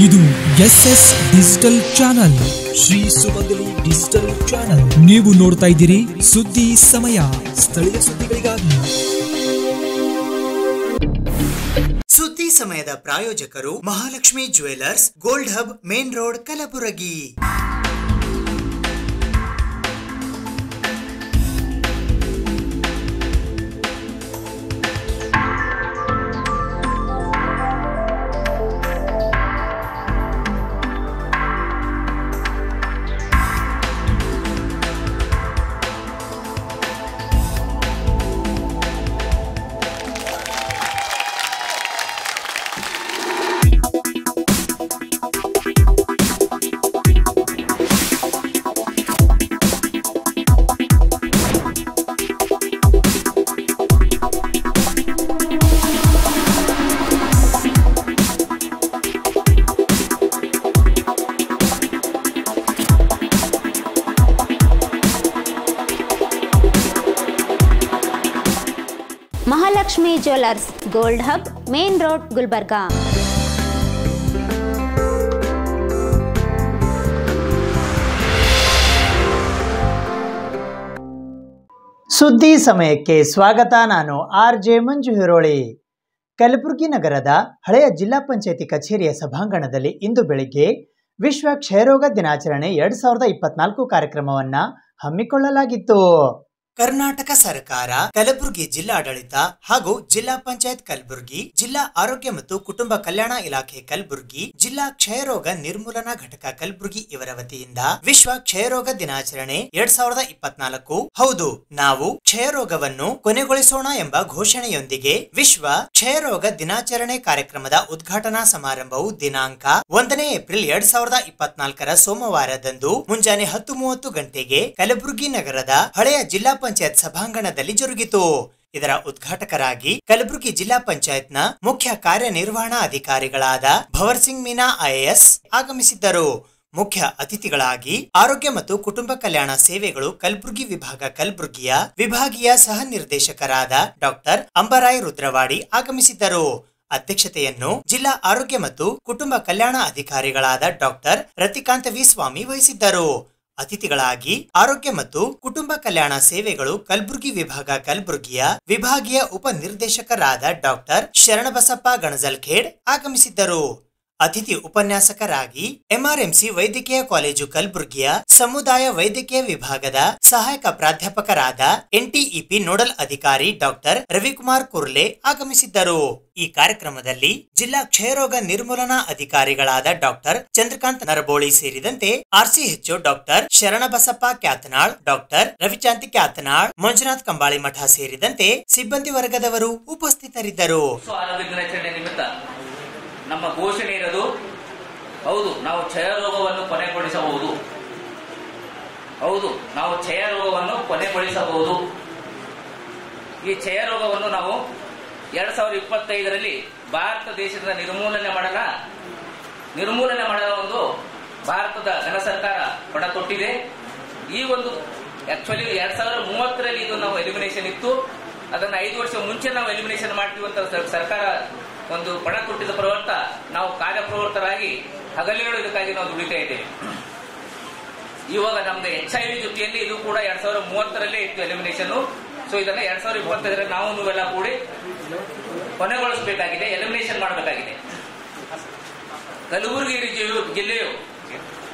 ಇದು SS digital channel, Shri ಸುಮಂಗಲಿ digital channel. ನೀವು ನೋಡ್ತಾ ಇದ್ದೀರಿ ಸುದ್ದಿ ಸಮಯ, ಸ್ಥಳೀಯ ಸುದ್ದಿಗಳಿಗಾಗಿ. ಸುದ್ದಿ ಸಮಯದ ಪ್ರಾಯೋಜಕರು Mahalakshmi jewellers, gold hub, main road, Kalaburagi. Mahalakshmi jewellers, gold hub, main road, Gulbarga. ಸುದ್ದಿ ಸಮಯಕ್ಕೆ ಸ್ವಾಗತ. ನಾನು RJ ಮಂಜು ಹಿರೋಳಿ. ಕಲಬುರಗಿ ನಗರದ ಹಳೆಯ ಜಿಲ್ಲಾ ಪಂಚಾಯಿತಿ ಕಚೇರಿಯ ಸಭಾಂಗಣದಲ್ಲಿ ಇಂದು ಬೆಳಿಗ್ಗೆ ವಿಶ್ವ ಕ್ಷಯರೋಗ ದಿನಾಚರಣೆ 2024 ಕಾರ್ಯಕ್ರಮವನ್ನು ಹಮ್ಮಿಕೊಳ್ಳಲಾಗಿತ್ತು. ಕರ್ನಾಟಕ ಸರ್ಕಾರ, ಕಲಬುರಗಿ ಜಿಲ್ಲಾಡಳಿತ ಹಾಗೂ ಜಿಲ್ಲಾ ಪಂಚಾಯತ್ ಕಲಬುರಗಿ, ಜಿಲ್ಲಾ ಆರೋಗ್ಯ ಮತ್ತು ಕುಟುಂಬ ಕಲ್ಯಾಣ ಇಲಾಖೆ ಕಲಬುರಗಿ, ಜಿಲ್ಲಾ ಕ್ಷಯರೋಗ ನಿರ್ಮೂಲನಾ ಘಟಕ ಕಲಬುರಗಿ ಇವರ ವತಿಯಿಂದ ವಿಶ್ವ ಕ್ಷಯರೋಗ ದಿನಾಚರಣೆ 2024 ಹೌದು ನಾವು ಕ್ಷಯರೋಗವನ್ನು ಕೊನೆಗೊಳಿಸೋಣ ಎಂಬ ಘೋಷಣೆಯೊಂದಿಗೆ ವಿಶ್ವ ಕ್ಷಯರೋಗ ದಿನಾಚರಣೆ ಕಾರ್ಯಕ್ರಮದ ಉದ್ಘಾಟನಾ ಸಮಾರಂಭವು ದಿನಾಂಕ 1 ಏಪ್ರಿಲ್ 2024 ಸೋಮವಾರದಂದು ಮುಂಜಾನೆ 10:30 ಗಂಟೆಗೆ ಕಲಬುರಗಿ ನಗರದ ಹಳೆಯ ಜಿಲ್ಲಾ ಪಂಚಾಯತ್ ಸಭಾಂಗಣದಲ್ಲಿ ಜರುಗಿತು. ಇದರ ಉದ್ಘಾಟಕರಾಗಿ ಕಲಬುರಗಿ ಜಿಲ್ಲಾ ಪಂಚಾಯತ್ನ ಮುಖ್ಯ ಕಾರ್ಯನಿರ್ವಹಣಾ ಅಧಿಕಾರಿಗಳಾದ ಭವರ್ ಸಿಂಗ್ ಮೀನಾ IAS ಆಗಮಿಸಿದ್ದರು. ಮುಖ್ಯ ಅತಿಥಿಗಳಾಗಿ ಆರೋಗ್ಯ ಮತ್ತು ಕುಟುಂಬ ಕಲ್ಯಾಣ ಸೇವೆಗಳು ಕಲಬುರಗಿ ವಿಭಾಗ ಕಲಬುರಗಿಯ ವಿಭಾಗೀಯ ಸಹ ನಿರ್ದೇಶಕರಾದ ಡಾಕ್ಟರ್ ಅಂಬರಾಯ್ ರುದ್ರವಾಡಿ ಆಗಮಿಸಿದ್ದರು. ಅಧ್ಯಕ್ಷತೆಯನ್ನು ಜಿಲ್ಲಾ ಆರೋಗ್ಯ ಮತ್ತು ಕುಟುಂಬ ಕಲ್ಯಾಣ ಅಧಿಕಾರಿಗಳಾದ ಡಾಕ್ಟರ್ ರತಿಕಾಂತ ವಿ ಸ್ವಾಮಿ ವಹಿಸಿದ್ದರು. ಅತಿಥಿಗಳಾಗಿ ಆರೋಗ್ಯ ಮತ್ತು ಕುಟುಂಬ ಕಲ್ಯಾಣ ಸೇವೆಗಳು ಕಲಬುರಗಿ ವಿಭಾಗ ಕಲಬುರಗಿಯ ವಿಭಾಗೀಯ ಉಪ ನಿರ್ದೇಶಕರಾದ ಡಾಕ್ಟರ್ ಶರಣಬಸಪ್ಪ ಗಣಜಲ್ಖೇಡ್ ಆಗಮಿಸಿದ್ದರು. ಅತಿಥಿ ಉಪನ್ಯಾಸಕರಾಗಿ MRMC ವೈದ್ಯಕೀಯ ಕಾಲೇಜು ಕಲಬುರಗಿಯ ಸಮುದಾಯ ವೈದ್ಯಕೀಯ ವಿಭಾಗದ ಸಹಾಯಕ ಪ್ರಾಧ್ಯಾಪಕರಾದ NTEP ನೋಡಲ್ ಅಧಿಕಾರಿ ಡಾಕ್ಟರ್ ರವಿಕುಮಾರ್ ಕುರ್ಲೆ ಆಗಮಿಸಿದ್ದರು. ಈ ಕಾರ್ಯಕ್ರಮದಲ್ಲಿ ಜಿಲ್ಲಾ ಕ್ಷಯರೋಗ ನಿರ್ಮೂಲನಾ ಅಧಿಕಾರಿಗಳಾದ ಡಾಕ್ಟರ್ ಚಂದ್ರಕಾಂತ್ ನರಬೋಳಿ ಸೇರಿದಂತೆ RCHO doctor Sharanabasappa Kyatanal, doctor Ravichanti Kyatanal, Manjunath Kambalimath ಸೇರಿದಂತೆ ಸಿಬ್ಬಂದಿ ವರ್ಗದವರು ಉಪಸ್ಥಿತರಿದ್ದರು. ನಮ್ಮ ಘೋಷಣೆ ಇರೋದು ಹೌದು ನಾವು ಕ್ಷಯರೋಗವನ್ನು ಕೊನೆಗೊಳಿಸಬಹುದು, ಹೌದು ನಾವು ಕ್ಷಯರೋಗವನ್ನು ಕೊನೆಗೊಳಿಸಬಹುದು. ಈ ಕ್ಷಯರೋಗವನ್ನು ನಾವು 2025ರಲ್ಲಿ ಭಾರತ ದೇಶದ ನಿರ್ಮೂಲನೆ ಮಾಡಲು ಒಂದು ಭಾರತದ ಘನ ಸರ್ಕಾರ ಪಣ ತೊಟ್ಟಿದೆ. ಈ ಒಂದು ಆಕ್ಚುಲಿ 2030ರಲ್ಲಿ ಇದು ನಾವು ಎಲಿಮಿನೇಷನ್ ಇತ್ತು, ಅದನ್ನ 5 ವರ್ಷ ಮುಂಚೆ ನಾವು ಎಲಿಮಿನೇಷನ್ ಮಾಡ್ತೀವಿ ಅಂತ ಸರ್ಕಾರ ಒಂದು ಪಣ ತೊಟ್ಟಿದ ಪ್ರವರ್ತ ನಾವು ಕಾರ್ಯಪ್ರವೃತ್ತರಾಗಿ ಹಗಲಿರುಳು ಇದಕ್ಕಾಗಿ ನಾವು ದುಡಿತಾ ಇದ್ದೇವೆ. ಇವಾಗ ನಮ್ದು HIV ಜೊತೆಯಲ್ಲಿ ಇದು ಕೂಡ 2030ರಲ್ಲೇ ಇತ್ತು ಎಲಿಮಿನೇಷನ್. ಸೊ ಇದನ್ನ 2025ರಲ್ಲಿ ನಾವು ನೀವೆಲ್ಲ ಕೂಡಿ ಕೊನೆಗೊಳಿಸಬೇಕಾಗಿದೆ, ಎಲಿಮಿನೇಷನ್ ಮಾಡಬೇಕಾಗಿದೆ. ಕಲಬುರಗಿ ಜಿಲ್ಲೆಯು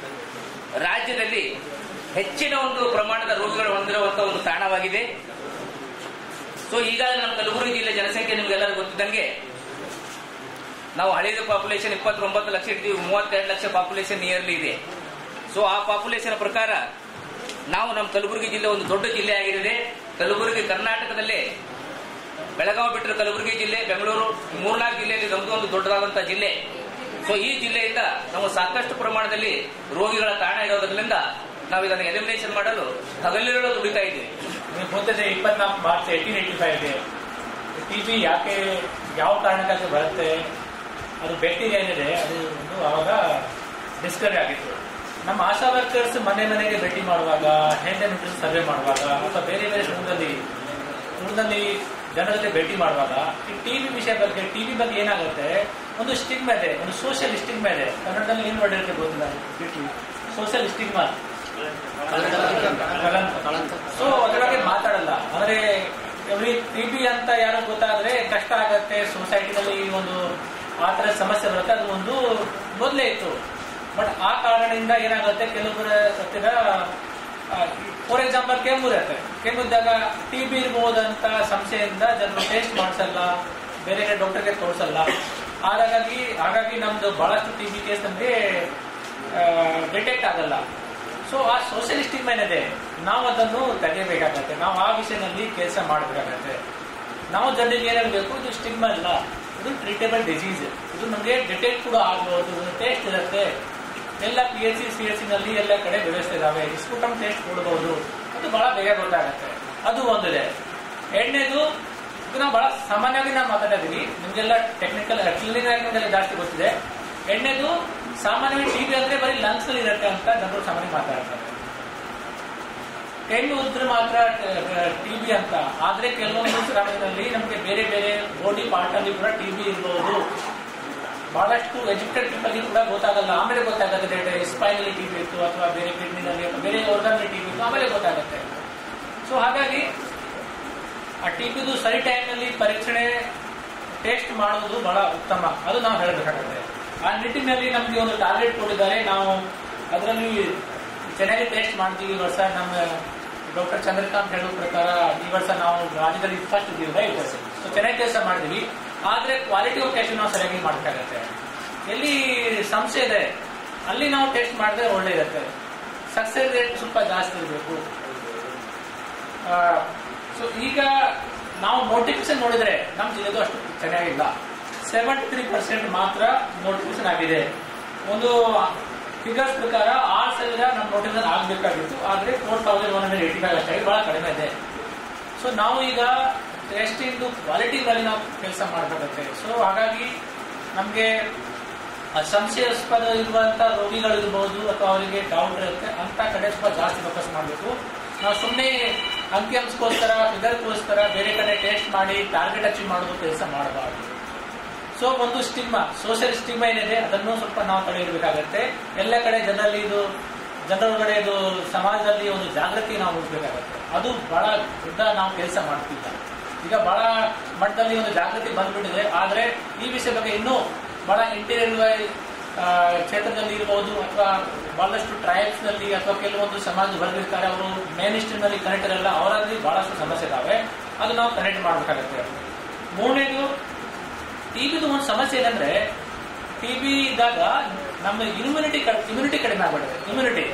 ರಾಜ್ಯದಲ್ಲಿ ಹೆಚ್ಚಿನ ಒಂದು ಪ್ರಮಾಣದ ರೋಗಿಗಳು ಹೊಂದಿರುವಂತಹ ಒಂದು ತಾಣವಾಗಿದೆ. ಸೊ ಈಗಾಗಲೇ ನಮ್ಮ ಕಲಬುರಗಿ ಜಿಲ್ಲೆ ಜನಸಂಖ್ಯೆ ನಿಮ್ಗೆಲ್ಲರಿಗೂ ಗೊತ್ತಿದ್ದಂಗೆ ನಾವು ಹಳೆಯದು ಪಾಪ್ಯುಲೇಷನ್ 29 ಲಕ್ಷ ಇರ್ತೀವಿ, 32 ಲಕ್ಷ ಪಾಪ್ಯುಲೇಷನ್ ನಿಯರ್ಲಿ ಇದೆ. ಸೊ ಆ ಪಾಪ್ಯುಲೇಷನ್ ಪ್ರಕಾರ ನಾವು ನಮ್ಮ ಕಲಬುರಗಿ ಜಿಲ್ಲೆ ಒಂದು ದೊಡ್ಡ ಜಿಲ್ಲೆ ಆಗಿದೆ. ಕಲಬುರಗಿ ಕರ್ನಾಟಕದಲ್ಲೇ ಬೆಳಗಾವಿ ಬಿಟ್ಟರೆ ಕಲಬುರಗಿ ಜಿಲ್ಲೆ, ಬೆಂಗಳೂರು, 3-4 ಜಿಲ್ಲೆಯಲ್ಲಿ ನಮ್ದು ಒಂದು ದೊಡ್ಡದಾದಂತಹ ಜಿಲ್ಲೆ. ಸೊ ಈ ಜಿಲ್ಲೆಯಿಂದ ನಾವು ಸಾಕಷ್ಟು ಪ್ರಮಾಣದಲ್ಲಿ ರೋಗಿಗಳ ತಾಣ ಇರೋದ್ರಿಂದ ನಾವು ಇದನ್ನು ಎಲಿಮಿನೇಷನ್ ಮಾಡಲು ಹಗಲಿರುಳು ದುಡಿತಾ ಇದ್ದೀವಿ. 24 ಮಾರ್ಚ್ 1885 TB ಯಾಕೆ ಯಾವ ಕಾರಣಕ್ಕಾಗಿ ಬರುತ್ತೆ, ಅದು ಬ್ಯಾಕ್ಟೀರಿಯಾ ಏನಿದೆ ಅದು ಆವಾಗ ಡಿಸ್ಕವರಿ ಆಗಿತ್ತು. ನಮ್ಮ ಆಶಾ ವರ್ಕರ್ಸ್ ಮನೆ ಮನೆಗೆ ಭೇಟಿ ಮಾಡುವಾಗ, ಹೆಲ್ತ್ ಅಂಡ್ ನ್ಯೂಟ್ರಿಷನ್ ಸರ್ವೆ ಮಾಡುವಾಗ ಅಥವಾ ಬೇರೆ ಬೇರೆ ಊರಲ್ಲಿ ಜನರ ಜೊತೆ ಭೇಟಿ ಮಾಡುವಾಗ ಈ ಟಿಬಿ ವಿಷಯ ಬಗ್ಗೆ ಏನಾಗುತ್ತೆ, ಒಂದು ಸ್ಟಿಗ್ಮಾ ಇದೆ, ಒಂದು ಸೋಷಿಯಲ್ ಸ್ಟಿಗ್ಮಾ ಇದೆ. ಕನ್ನಡದಲ್ಲಿ ಏನು ಮಾಡಿರುತ್ತೆ ಗೊತ್ತಿಲ್ಲ, ಸೋಷಿಯಲ್ ಸ್ಟಿಗ್ಮಾ. ಸೊ ಅದ್ರ ಬಗ್ಗೆ ಮಾತಾಡಲ್ಲ. ಅಂದ್ರೆ TB ಅಂತ ಯಾರು ಗೊತ್ತಾದ್ರೆ ಕಷ್ಟ ಆಗತ್ತೆ, ಸೊಸೈಟಿನಲ್ಲಿ ಒಂದು ಆ ತರ ಸಮಸ್ಯೆ ಬರುತ್ತೆ, ಅದು ಒಂದು ಮೊದಲೇ ಇತ್ತು. ಬಟ್ ಆ ಕಾರಣದಿಂದ ಏನಾಗುತ್ತೆ, ಕೆಲವೊಬ್ಬರ ಹತ್ತಿರ ಫಾರ್ ಎಕ್ಸಾಂಪಲ್ ಕೆಮ್ಮು ಇರುತ್ತೆ, ಕೆಮ್ಮಿದ್ದಾಗ TB ಇರ್ಬೋದಂತ ಸಂಶಯದಿಂದ ಜನರು ಟೆಸ್ಟ್ ಮಾಡಿಸಲ್ಲ, ಬೇರೆ ಕಡೆ ಡಾಕ್ಟರ್ಗೆ ತೋರಿಸಲ್ಲ. ಹಾಗಾಗಿ ನಮ್ದು ಬಹಳಷ್ಟು TB ಕೇಸ್ ನಮಗೆ ಡಿಟೆಕ್ಟ್ ಆಗಲ್ಲ. ಸೊ ಆ ಸೋಷಿಯಲ್ ಸ್ಟಿಗ್ಮಾ ಏನಿದೆ, ನಾವು ಅದನ್ನು ತೆಗೆಯಬೇಕಾಗತ್ತೆ. ನಾವು ಆ ವಿಷಯದಲ್ಲಿ ಕೆಲಸ ಮಾಡಬೇಕಾಗತ್ತೆ. ನಾವು ಜನರಿಗೆ ಏನ್ ಹೇಳ್ಬೇಕು, ಇದು ಸ್ಟಿಗ್ಮಾ ಇಲ್ಲ, ಇದು ಟ್ರೀಟೇಬಲ್ ಡಿಸೀಸ್, ಇದು ನಮಗೆ ಡಿಟೆಕ್ಟ್ ಕೂಡ ಆಗಬಹುದು, ಟೆಸ್ಟ್ ಇರುತ್ತೆ. ಎಲ್ಲ PHC CHC ನಲ್ಲಿ ಎಲ್ಲ ಕಡೆ ವ್ಯವಸ್ಥೆ ಇದಾವೆ, ಸ್ಪುಟಮ್ ಟೆಸ್ಟ್ ಕೊಡಬಹುದು, ಅದು ಬಹಳ ಬೇಗ ಗೊತ್ತಾಗತ್ತೆ. ಅದು ಒಂದಿದೆ. ಎರಡನೇದು, ಇದು ನಾವು ಬಹಳ ಸಾಮಾನ್ಯವಾಗಿ ನಾವು ಮಾತಾಡಿದೀವಿ, ನಿಮ್ಗೆಲ್ಲ ಟೆಕ್ನಿಕಲ್ ಕ್ಲಿನಿಕಲ್ ಜಾಸ್ತಿ ಗೊತ್ತಿದೆ. ಎರಡನೇದು, ಸಾಮಾನ್ಯವಾಗಿ TB ಅಂದ್ರೆ ಬರೀ ಲಂಗ್ಸ್ ಅಲ್ಲಿ ಇರುತ್ತೆ ಅಂತ ಜನರು ಸಾಮಾನ್ಯ ಮಾತಾಡ್ತಾರೆ. ಕೆಮ್ಮು ಇದ್ರೆ ಮಾತ್ರ TB ಅಂತ. ಆದ್ರೆ ಕೆಲವೊಂದು ಸಮಯದಲ್ಲಿ ನಮಗೆ ಬೇರೆ ಬೇರೆ ಬಾಡಿ ಪಾರ್ಟ್ ಅಲ್ಲಿ ಕೂಡ TB ಇರಬಹುದು. ಬಹಳಷ್ಟು ಎಜುಕೇಟೆಡ್ ಪೀಪಲ್ ಕೂಡ ಗೊತ್ತಾಗಲ್ಲ, ಆಮೇಲೆ ಗೊತ್ತಾಗುತ್ತೆ ಸ್ಪೈನಲ್ಲಿ TB ಇತ್ತು ಅಥವಾ ಬೇರೆ ಕಿಡ್ನಿನಲ್ಲಿ ಅಥವಾ ಬೇರೆ ಆರ್ಗನ್ TB ಇತ್ತು, ಆಮೇಲೆ ಗೊತ್ತಾಗುತ್ತೆ. ಸೊ ಹಾಗಾಗಿ ಆ TBದು ಸರಿ ಟೈಮ್ನಲ್ಲಿ ಪರೀಕ್ಷಣೆ ಟೆಸ್ಟ್ ಮಾಡೋದು ಬಹಳ ಉತ್ತಮ, ಅದು ನಾವು ಹೇಳಬೇಕಾಗುತ್ತೆ. ಆ ನಿಟ್ಟಿನಲ್ಲಿ ನಮ್ಗೆ ಒಂದು ಟಾರ್ಗೆಟ್ ಕೊಟ್ಟಿದ್ದಾರೆ, ನಾವು ಅದರಲ್ಲಿ ಚೆನ್ನಾಗಿ ಟೆಸ್ಟ್ ಮಾಡ್ತೀವಿ. ಈ ವರ್ಷ ನಮ್ಮ ಡಾಕ್ಟರ್ ಚಂದ್ರಕಾಂತ್ ಹೇಳೋ ಪ್ರಕಾರ ಈ ವರ್ಷ ನಾವು ರಾಜ್ಯದಲ್ಲಿ ಫಸ್ಟ್ ಇದ್ದೀವಿ, ರೈಟ್? ಸೊ ಚೆನ್ನಾಗಿ ಕೆಲಸ ಮಾಡಿದೀವಿ. ಆದ್ರೆ ಕ್ವಾಲಿಟಿ ಆಫ್ ಟೆಸ್ಟ್ ನಾವು ಸರಿಯಾಗಿ ಮಾಡಬೇಕಾಗತ್ತೆ. ಎಲ್ಲಿ ಸಂಶಯ ಇದೆ ಅಲ್ಲಿ ನಾವು ಟೆಸ್ಟ್ ಮಾಡಿದ್ರೆ ಒಳ್ಳೆ ಇರುತ್ತೆ. ಸಕ್ಸೆಸ್ ರೇಟ್ ಸ್ವಲ್ಪ ಜಾಸ್ತಿ ಇರಬೇಕು. ಸೊ ಈಗ ನಾವು ನೋಟಿಫಿಕೇಶನ್ ನೋಡಿದ್ರೆ ನಮ್ಮ ಜಿಲ್ಲೆದು ಅಷ್ಟು ಚೆನ್ನಾಗಿಲ್ಲ. 73% ಮಾತ್ರ ನೋಟಿಫಿಕೇಶನ್ ಆಗಿದೆ. ಒಂದು ಫಿಗರ್ಸ್ ಪ್ರಕಾರ 6,000 ನಮ್ಮ ನೋಟಿಫಿಕೇಶನ್ ಆಗಬೇಕಾಗಿತ್ತು, ಆದ್ರೆ 4,185 ಅಷ್ಟಾಗಿ ಬಹಳ ಕಡಿಮೆ ಇದೆ. ಸೊ ನಾವು ಈಗ ಟೆಸ್ಟಿಂಗ್ ಕ್ವಾಲಿಟಿ ಮೇಲೆ ನಾವು ಕೆಲಸ ಮಾಡಬೇಕಾಗುತ್ತೆ. ಸೊ ಹಾಗಾಗಿ ನಮಗೆ ಸಂಶಯಾಸ್ಪದ ಇರುವಂತ ರೋಗಿಗಳಿರ್ಬೋದು ಅಥವಾ ಅವರಿಗೆ ಡೌಟ್ ಇರುತ್ತೆ ಅಂತ ಕಡೆ ಸ್ವಲ್ಪ ಜಾಸ್ತಿ ಫೋಕಸ್ ಮಾಡಬೇಕು. ನಾವು ಸುಮ್ಮನೆ ಅಂಕಿಅಂಶಕ್ಕೋಸ್ಕರ ಫಿಗರ್ಗೋಸ್ಕರ ಬೇರೆ ಕಡೆ ಟೆಸ್ಟ್ ಮಾಡಿ ಟಾರ್ಗೆಟ್ ಅಚೀವ್ ಮಾಡೋದು ಕೆಲಸ ಮಾಡಬಾರ್ದು. ಸೊ ಒಂದು ಸ್ಟಿಗ್ಮಾ, ಸೋಷಿಯಲ್ ಸ್ಟಿಗ್ಮಾ ಏನಿದೆ ಅದನ್ನು ಸ್ವಲ್ಪ ನಾವು ಕಡೆ ಇರಬೇಕಾಗತ್ತೆ. ಎಲ್ಲ ಕಡೆ ಜನರೊಳಗಡೆ ಇದು ಸಮಾಜದಲ್ಲಿ ಒಂದು ಜಾಗೃತಿ ನಾವು ಮೂಡಿಸಬೇಕಾಗತ್ತೆ. ಅದು ಬಹಳ ದೊಡ್ಡ ನಾವು ಕೆಲಸ ಮಾಡ್ತಿಲ್ಲ. ಈಗ ಬಹಳ ಮಟ್ಟದಲ್ಲಿ ಒಂದು ಜಾಗೃತಿ ಬಂದ್ಬಿಟ್ಟಿದೆ, ಆದ್ರೆ ಈ ವಿಷಯ ಬಗ್ಗೆ ಇನ್ನೂ ಬಹಳ ಇಂಟೀರಿಯರ್ ಕ್ಷೇತ್ರದಲ್ಲಿ ಇರಬಹುದು ಅಥವಾ ಬಹಳಷ್ಟು ಟ್ರೈಬ್ಸ್ ನಲ್ಲಿ ಅಥವಾ ಕೆಲವೊಂದು ಸಮಾಜ ವರ್ಗಿರ್ತಾರೆ, ಅವರು ಮೇನ್ ಸ್ಟ್ರೀಮ್ ನಲ್ಲಿ ಕನೆಕ್ಟ್ ಇರಲ್ಲ, ಅವರಲ್ಲಿ ಬಹಳಷ್ಟು ಸಮಸ್ಯೆ ಇದಾವೆ, ಅದು ನಾವು ಕನೆಕ್ಟ್ ಮಾಡಬೇಕಾಗುತ್ತೆ. ಮೂರನೇದು, TBದು ಒಂದು ಸಮಸ್ಯೆ ಏನಂದ್ರೆ TB ಇದ್ದಾಗ ನಮ್ಮ ಇಮ್ಯುನಿಟಿ ಕಡಿಮೆ ಆಗ್ಬಿಡುತ್ತೆ, ಇಮ್ಯುನಿಟಿ.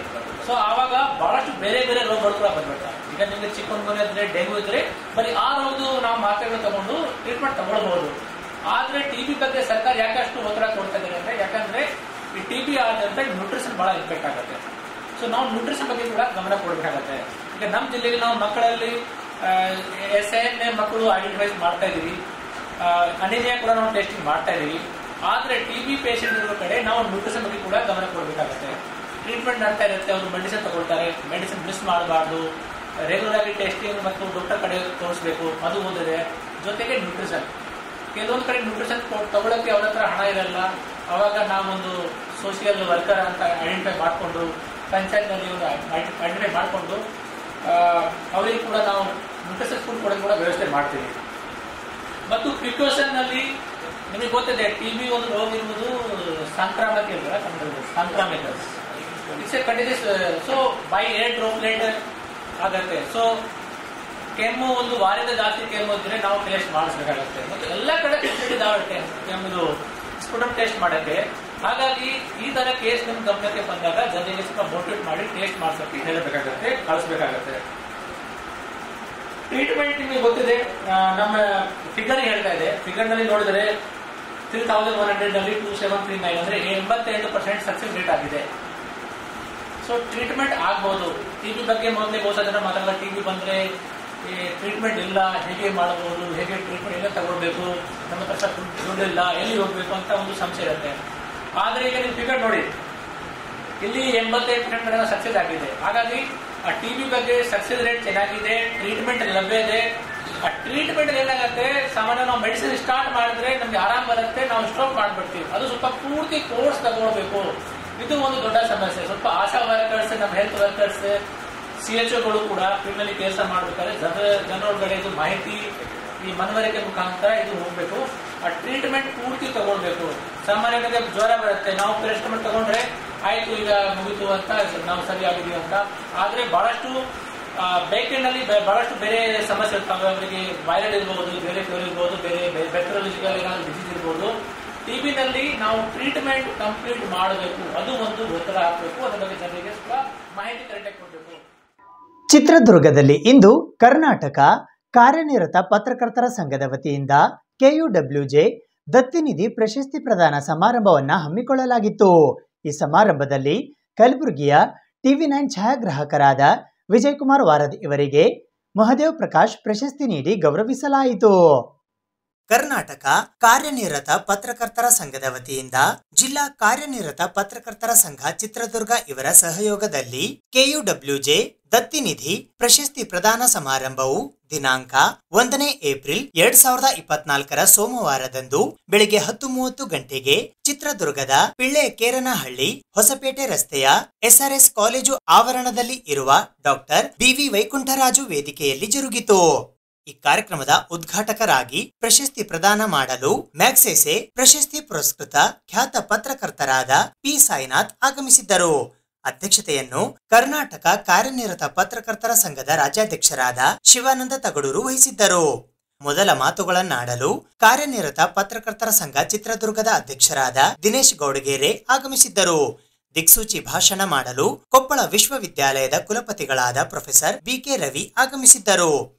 ಸೊ ಆವಾಗ ಬಹಳಷ್ಟು ಬೇರೆ ಬೇರೆ ರೋಗಗಳು ಕೂಡ ಬಂದ್ಬಿಡ್ತಾರೆ. ಈಗ ನಿಮಗೆ ಚಿಕನ್ಗುನ್ಯಾ ಇದ್ರೆ, ಡೆಂಗು ಇದ್ರೆ ಬರೀ ಆ ರೋಗದ್ದು ನಾವು ಮಾತ್ರೆಗಳು ತಗೊಂಡು ಟ್ರೀಟ್ಮೆಂಟ್ ತಗೊಳ್ಬಹುದು. ಆದ್ರೆ TB ಬಗ್ಗೆ ಸರ್ಕಾರ ಯಾಕೆ ಅಷ್ಟು ಒತ್ತಡ ಕೊಡ್ತಾ ಇದ್ದಾರೆ ಅಂದ್ರೆ, ಯಾಕಂದ್ರೆ ಈ TB ಆದಂತ ನ್ಯೂಟ್ರಿಷನ್ ಬಹಳ ಇಂಪ್ಯಾಕ್ಟ್ ಆಗುತ್ತೆ. ಸೊ ನಾವು ನ್ಯೂಟ್ರಿಷನ್ ಬಗ್ಗೆ ಕೂಡ ಗಮನ ಕೊಡಬೇಕಾಗತ್ತೆ. ಈಗ ನಮ್ಮ ಜಿಲ್ಲೆಗೆ ನಾವು ಮಕ್ಕಳಲ್ಲಿ SIN ಮಕ್ಕಳು ಐಡೆಂಟಿಫೈ ಮಾಡ್ತಾ ಇದೀವಿ, ಅನಿಮಿಯಾ ಕೂಡ ನಾವು ಟೆಸ್ಟಿಂಗ್ ಮಾಡ್ತಾ ಇದೀವಿ. ಆದ್ರೆ TB ಪೇಷಂಟ್ ಇರೋ ಕಡೆ ನಾವು ನ್ಯೂಟ್ರಿಷನ್ ಬಗ್ಗೆ ಕೂಡ ಗಮನ ಕೊಡಬೇಕಾಗುತ್ತೆ. ಟ್ರೀಟ್ಮೆಂಟ್ ನಡ್ತಾ ಇರುತ್ತೆ, ಅವರು ಮೆಡಿಸಿನ್ ತಗೊಳ್ತಾರೆ, ಮೆಡಿಸಿನ್ ಮಿಸ್ ಮಾಡಬಾರ್ದು, ರೆಗ್ಯುಲರ್ ಆಗಿ ಟೆಸ್ಟಿಂಗ್ ಮತ್ತು ಡಾಕ್ಟರ್ ಕಡೆ ತೋರಿಸಬೇಕು, ಅದು ಒಂದಿದೆ. ಜೊತೆಗೆ ನ್ಯೂಟ್ರಿಷನ್, ಕೆಲವೊಂದು ಕಡೆ ನ್ಯೂಟ್ರಿಷನ್ ತಗೊಳ್ಳೋಕೆ ಅವ್ರ ಹತ್ರ ಹಣ ಇರಲ್ಲ, ಅವಾಗ ನಾವೊಂದು ಸೋಷಿಯಲ್ ವರ್ಕರ್ ಅಂತ ಐಡೆಂಟಿಫೈ ಮಾಡಿಕೊಂಡು ಪಂಚಾಯತ್ನಲ್ಲಿ ಒಂದು ಐಡೆಂಟಿಫೈ ಮಾಡಿಕೊಂಡು ಅವರಿಗೆ ಕೂಡ ನಾವು ನ್ಯೂಟ್ರಿಷನ್ ಫುಡ್ ಕೊಡೋಕೆ ಕೂಡ ವ್ಯವಸ್ಥೆ ಮಾಡ್ತೀವಿ. ಮತ್ತು ಪ್ರಿಕಾಷನ್ ನಲ್ಲಿ ನಿಮಗೆ ಗೊತ್ತಿದೆ, TB ಒಂದು ರೋಗ ಇರುವುದು ಸಾಂಕ್ರಾಮಿಕ ಇರ್ತಾರೆ, ಸಾಂಕ್ರಾಮಿಕ it's a continuous. So by air droplet ಆಗತ್ತೆ. ಸೊ ಕೆಮ್ಮು ಒಂದು ವಾರದ ಜಾಸ್ತಿ ಕೆಮ್ಮು ಇದ್ರೆ ನಾವು ಟೆಸ್ಟ್ ಮಾಡಿಸಬೇಕಾಗುತ್ತೆ. ಮತ್ತು ಎಲ್ಲ ಕಡೆ ಫೆಸಿಲಿಟಿ ಇದಾಗುತ್ತೆ ಕೆಮ್ಮು ಸ್ಪುಟಮ್ ಟೆಸ್ಟ್ ಮಾಡಕ್ಕೆ. ಹಾಗಾಗಿ ಈ ತರ ಕೇಸ್ ನಿಮ್ ಗಮನಕ್ಕೆ ಬಂದಾಗ ಜನರಿಗೆ ಸ್ವಲ್ಪ ಮೋಟಿವೇಟ್ ಮಾಡಿ ಟೆಸ್ಟ್ ಮಾಡಿಸೋಕೆ ಹೇಳಬೇಕಾಗುತ್ತೆ, ಕಳಿಸಬೇಕಾಗುತ್ತೆ. ಟ್ರೀಟ್ಮೆಂಟ್ ನಿಮಗೆ ಗೊತ್ತಿದೆ, ನಮ್ಮ ಫಿಗರ್ ಹೇಳ್ತಾ ಇದೆ. ಫಿಗರ್ ನಲ್ಲಿ ನೋಡಿದ್ರೆ 3,100 ನಲ್ಲಿ 2,739 ಅಂದ್ರೆ 88% ಸಕ್ಸೆಸ್ ರೇಟ್ ಆಗಿದೆ. ಸೊ ಟ್ರೀಟ್ಮೆಂಟ್ ಆಗ್ಬಹುದು. TB ಬಗ್ಗೆ ಮೊದಲೇ ಬಹುಶಃ ಜನ ಮಾತಾಡಲ್ಲ, TB ಬಂದ್ರೆ ಟ್ರೀಟ್ಮೆಂಟ್ ಇಲ್ಲ, ಹೇಗೆ ಮಾಡಬಹುದು, ಹೇಗೆ ಟ್ರೀಟ್ಮೆಂಟ್ ಎಲ್ಲ ತಗೊಳ್ಬೇಕು, ನಮ್ಮ ಹತ್ರ ದುಡ್ಡಿಲ್ಲ, ಎಲ್ಲಿ ಹೋಗ್ಬೇಕು ಅಂತ ಒಂದು ಸಂಶಯ ಇರುತ್ತೆ. ಆದ್ರೆ ಈಗ ನೀವು ಫಿಗರ್ ನೋಡಿ, ಇಲ್ಲಿ 88% ಸಕ್ಸೆಸ್ ಆಗಿದೆ. ಹಾಗಾಗಿ ಆ TB ಬಗ್ಗೆ ಸಕ್ಸೆಸ್ ರೇಟ್ ಚೆನ್ನಾಗಿದೆ, ಟ್ರೀಟ್ಮೆಂಟ್ ಲಭ್ಯ ಇದೆ. ಆ ಟ್ರೀಟ್ಮೆಂಟ್ ಏನಾಗುತ್ತೆ, ಸಾಮಾನ್ಯ ನಾವು ಮೆಡಿಸಿನ್ ಸ್ಟಾರ್ಟ್ ಮಾಡಿದ್ರೆ ನಮ್ಗೆ ಆರಾಮ್ ಬರುತ್ತೆ, ನಾವು ಸ್ಟಾಪ್ ಮಾಡ್ಬಿಡ್ತೀವಿ. ಅದು ಸ್ವಲ್ಪ ಪೂರ್ತಿ ಕೋರ್ಸ್ ತಗೊಳ್ಬೇಕು. ಇದು ಒಂದು ದೊಡ್ಡ ಸಮಸ್ಯೆ. ಸ್ವಲ್ಪ ಆಶಾ ವರ್ಕರ್ಸ್, ನಮ್ಮ ಹೆಲ್ತ್ ವರ್ಕರ್ಸ್, CHOಗಳು ಕೂಡ ಫೀಲ್ಡ್ ನಲ್ಲಿ ಕೆಲಸ ಮಾಡ್ಬೇಕಾದ್ರೆ ಜನರೊಳಗಡೆ ಇದು ಮಾಹಿತಿ ಈ ಮನವರಿಕೆ ಮುಖಾಂತರ ಇದು ಹೋಗ್ಬೇಕು. ಆ ಟ್ರೀಟ್ಮೆಂಟ್ ಪೂರ್ತಿ ತಗೊಳ್ಬೇಕು. ಸಾಮಾನ್ಯವಾಗಿ ಜ್ವರ ಬರುತ್ತೆ, ನಾವು ಪ್ಯಾರಾಸಿಟಮಾಲ್ ತಗೊಂಡ್ರೆ ಆಯ್ತು ಈಗ ಮುಗಿತು ಅಂತ ನಾವು ಸರಿಯಾಗಿದೀವಿ ಅಂತ. ಆದ್ರೆ ಬಹಳಷ್ಟು ಬ್ಯಾಕೆಂಡ್ ಅಲ್ಲಿ ಬಹಳಷ್ಟು ಬೇರೆ ಸಮಸ್ಯೆ ಇರ್ತವೆ. ಅವರಿಗೆ ವೈರಲ್ ಇರ್ಬೋದು, ಬೇರೆ ಫೀವರ್ ಇರ್ಬೋದು, ಬೇರೆ ಬ್ಯಾಕ್ಟೀರಿಯಾಲಜಿಕಲ್ ಏನಾದ್ರು ಡಿಸೀಸ್ ಇರ್ಬೋದು. TB ನಲ್ಲಿ ನಾವು ಟ್ರೀಟ್ಮೆಂಟ್ ಕಂಪ್ಲೀಟ್ ಮಾಡಬೇಕು. ಅದು ಒಂದು ಒತ್ತಡ ಹಾಕಬೇಕು. ಅದರ ಬಗ್ಗೆ ಜನರಿಗೆ ಸ್ವಲ್ಪ ಮಾಹಿತಿ ಕರೆಕ್ಟಾಗಿ ಕೊಡಬೇಕು. ಚಿತ್ರದುರ್ಗದಲ್ಲಿ ಇಂದು ಕರ್ನಾಟಕ ಕಾರ್ಯನಿರತ ಪತ್ರಕರ್ತರ ಸಂಘದ ವತಿಯಿಂದ KUWJ ದತ್ತಿನಿಧಿ ಪ್ರಶಸ್ತಿ ಪ್ರದಾನ ಸಮಾರಂಭವನ್ನು ಹಮ್ಮಿಕೊಳ್ಳಲಾಗಿತ್ತು. ಈ ಸಮಾರಂಭದಲ್ಲಿ ಕಲಬುರಗಿಯ TV9 ಛಾಯಾಗ್ರಾಹಕರಾದ ವಿಜಯಕುಮಾರ್ ವಾರದ್ ಇವರಿಗೆ ಮಹದೇವ್ ಪ್ರಕಾಶ್ ಪ್ರಶಸ್ತಿ ನೀಡಿ ಗೌರವಿಸಲಾಯಿತು. ಕರ್ನಾಟಕ ಕಾರ್ಯನಿರತ ಪತ್ರಕರ್ತರ ಸಂಘದ ವತಿಯಿಂದ ಜಿಲ್ಲಾ ಕಾರ್ಯನಿರತ ಪತ್ರಕರ್ತರ ಸಂಘ ಚಿತ್ರದುರ್ಗ ಇವರ ಸಹಯೋಗದಲ್ಲಿ KUWJ ದತ್ತಿನಿಧಿ ಪ್ರಶಸ್ತಿ ಪ್ರದಾನ ಸಮಾರಂಭವು ದಿನಾಂಕ 1 ಏಪ್ರಿಲ್ 2024 ಸೋಮವಾರದಂದು ಬೆಳಿಗ್ಗೆ 10:30 ಗಂಟೆಗೆ ಚಿತ್ರದುರ್ಗದ ಪಿಳ್ಳೆಕೇರನಹಳ್ಳಿ ಹೊಸಪೇಟೆ ರಸ್ತೆಯ SRS ಕಾಲೇಜು ಆವರಣದಲ್ಲಿ ಇರುವ ಡಾಕ್ಟರ್ BV ವೈಕುಂಠರಾಜು ವೇದಿಕೆಯಲ್ಲಿ ಜರುಗಿತು. ಈ ಕಾರ್ಯಕ್ರಮದ ಉದ್ಘಾಟಕರಾಗಿ ಪ್ರಶಸ್ತಿ ಪ್ರದಾನ ಮಾಡಲು ಮ್ಯಾಗ್ಸೆಸೆ ಪ್ರಶಸ್ತಿ ಪುರಸ್ಕೃತ ಖ್ಯಾತ ಪತ್ರಕರ್ತರಾದ P ಸಾಯಿನಾಥ್ ಆಗಮಿಸಿದ್ದರು. ಅಧ್ಯಕ್ಷತೆಯನ್ನು ಕರ್ನಾಟಕ ಕಾರ್ಯನಿರತ ಪತ್ರಕರ್ತರ ಸಂಘದ ರಾಜ್ಯಾಧ್ಯಕ್ಷರಾದ ಶಿವಾನಂದ ತಗಡೂರು ವಹಿಸಿದ್ದರು. ಮೊದಲ ಮಾತುಗಳನ್ನಾಡಲು ಕಾರ್ಯನಿರತ ಪತ್ರಕರ್ತರ ಸಂಘ ಚಿತ್ರದುರ್ಗದ ಅಧ್ಯಕ್ಷರಾದ ದಿನೇಶ್ ಗೌಡಗೇರೆ ಆಗಮಿಸಿದ್ದರು. ದಿಕ್ಸೂಚಿ ಭಾಷಣ ಮಾಡಲು ಕೊಪ್ಪಳ ವಿಶ್ವವಿದ್ಯಾಲಯದ ಕುಲಪತಿಗಳಾದ ಪ್ರೊಫೆಸರ್ BK ರವಿ ಆಗಮಿಸಿದ್ದರು.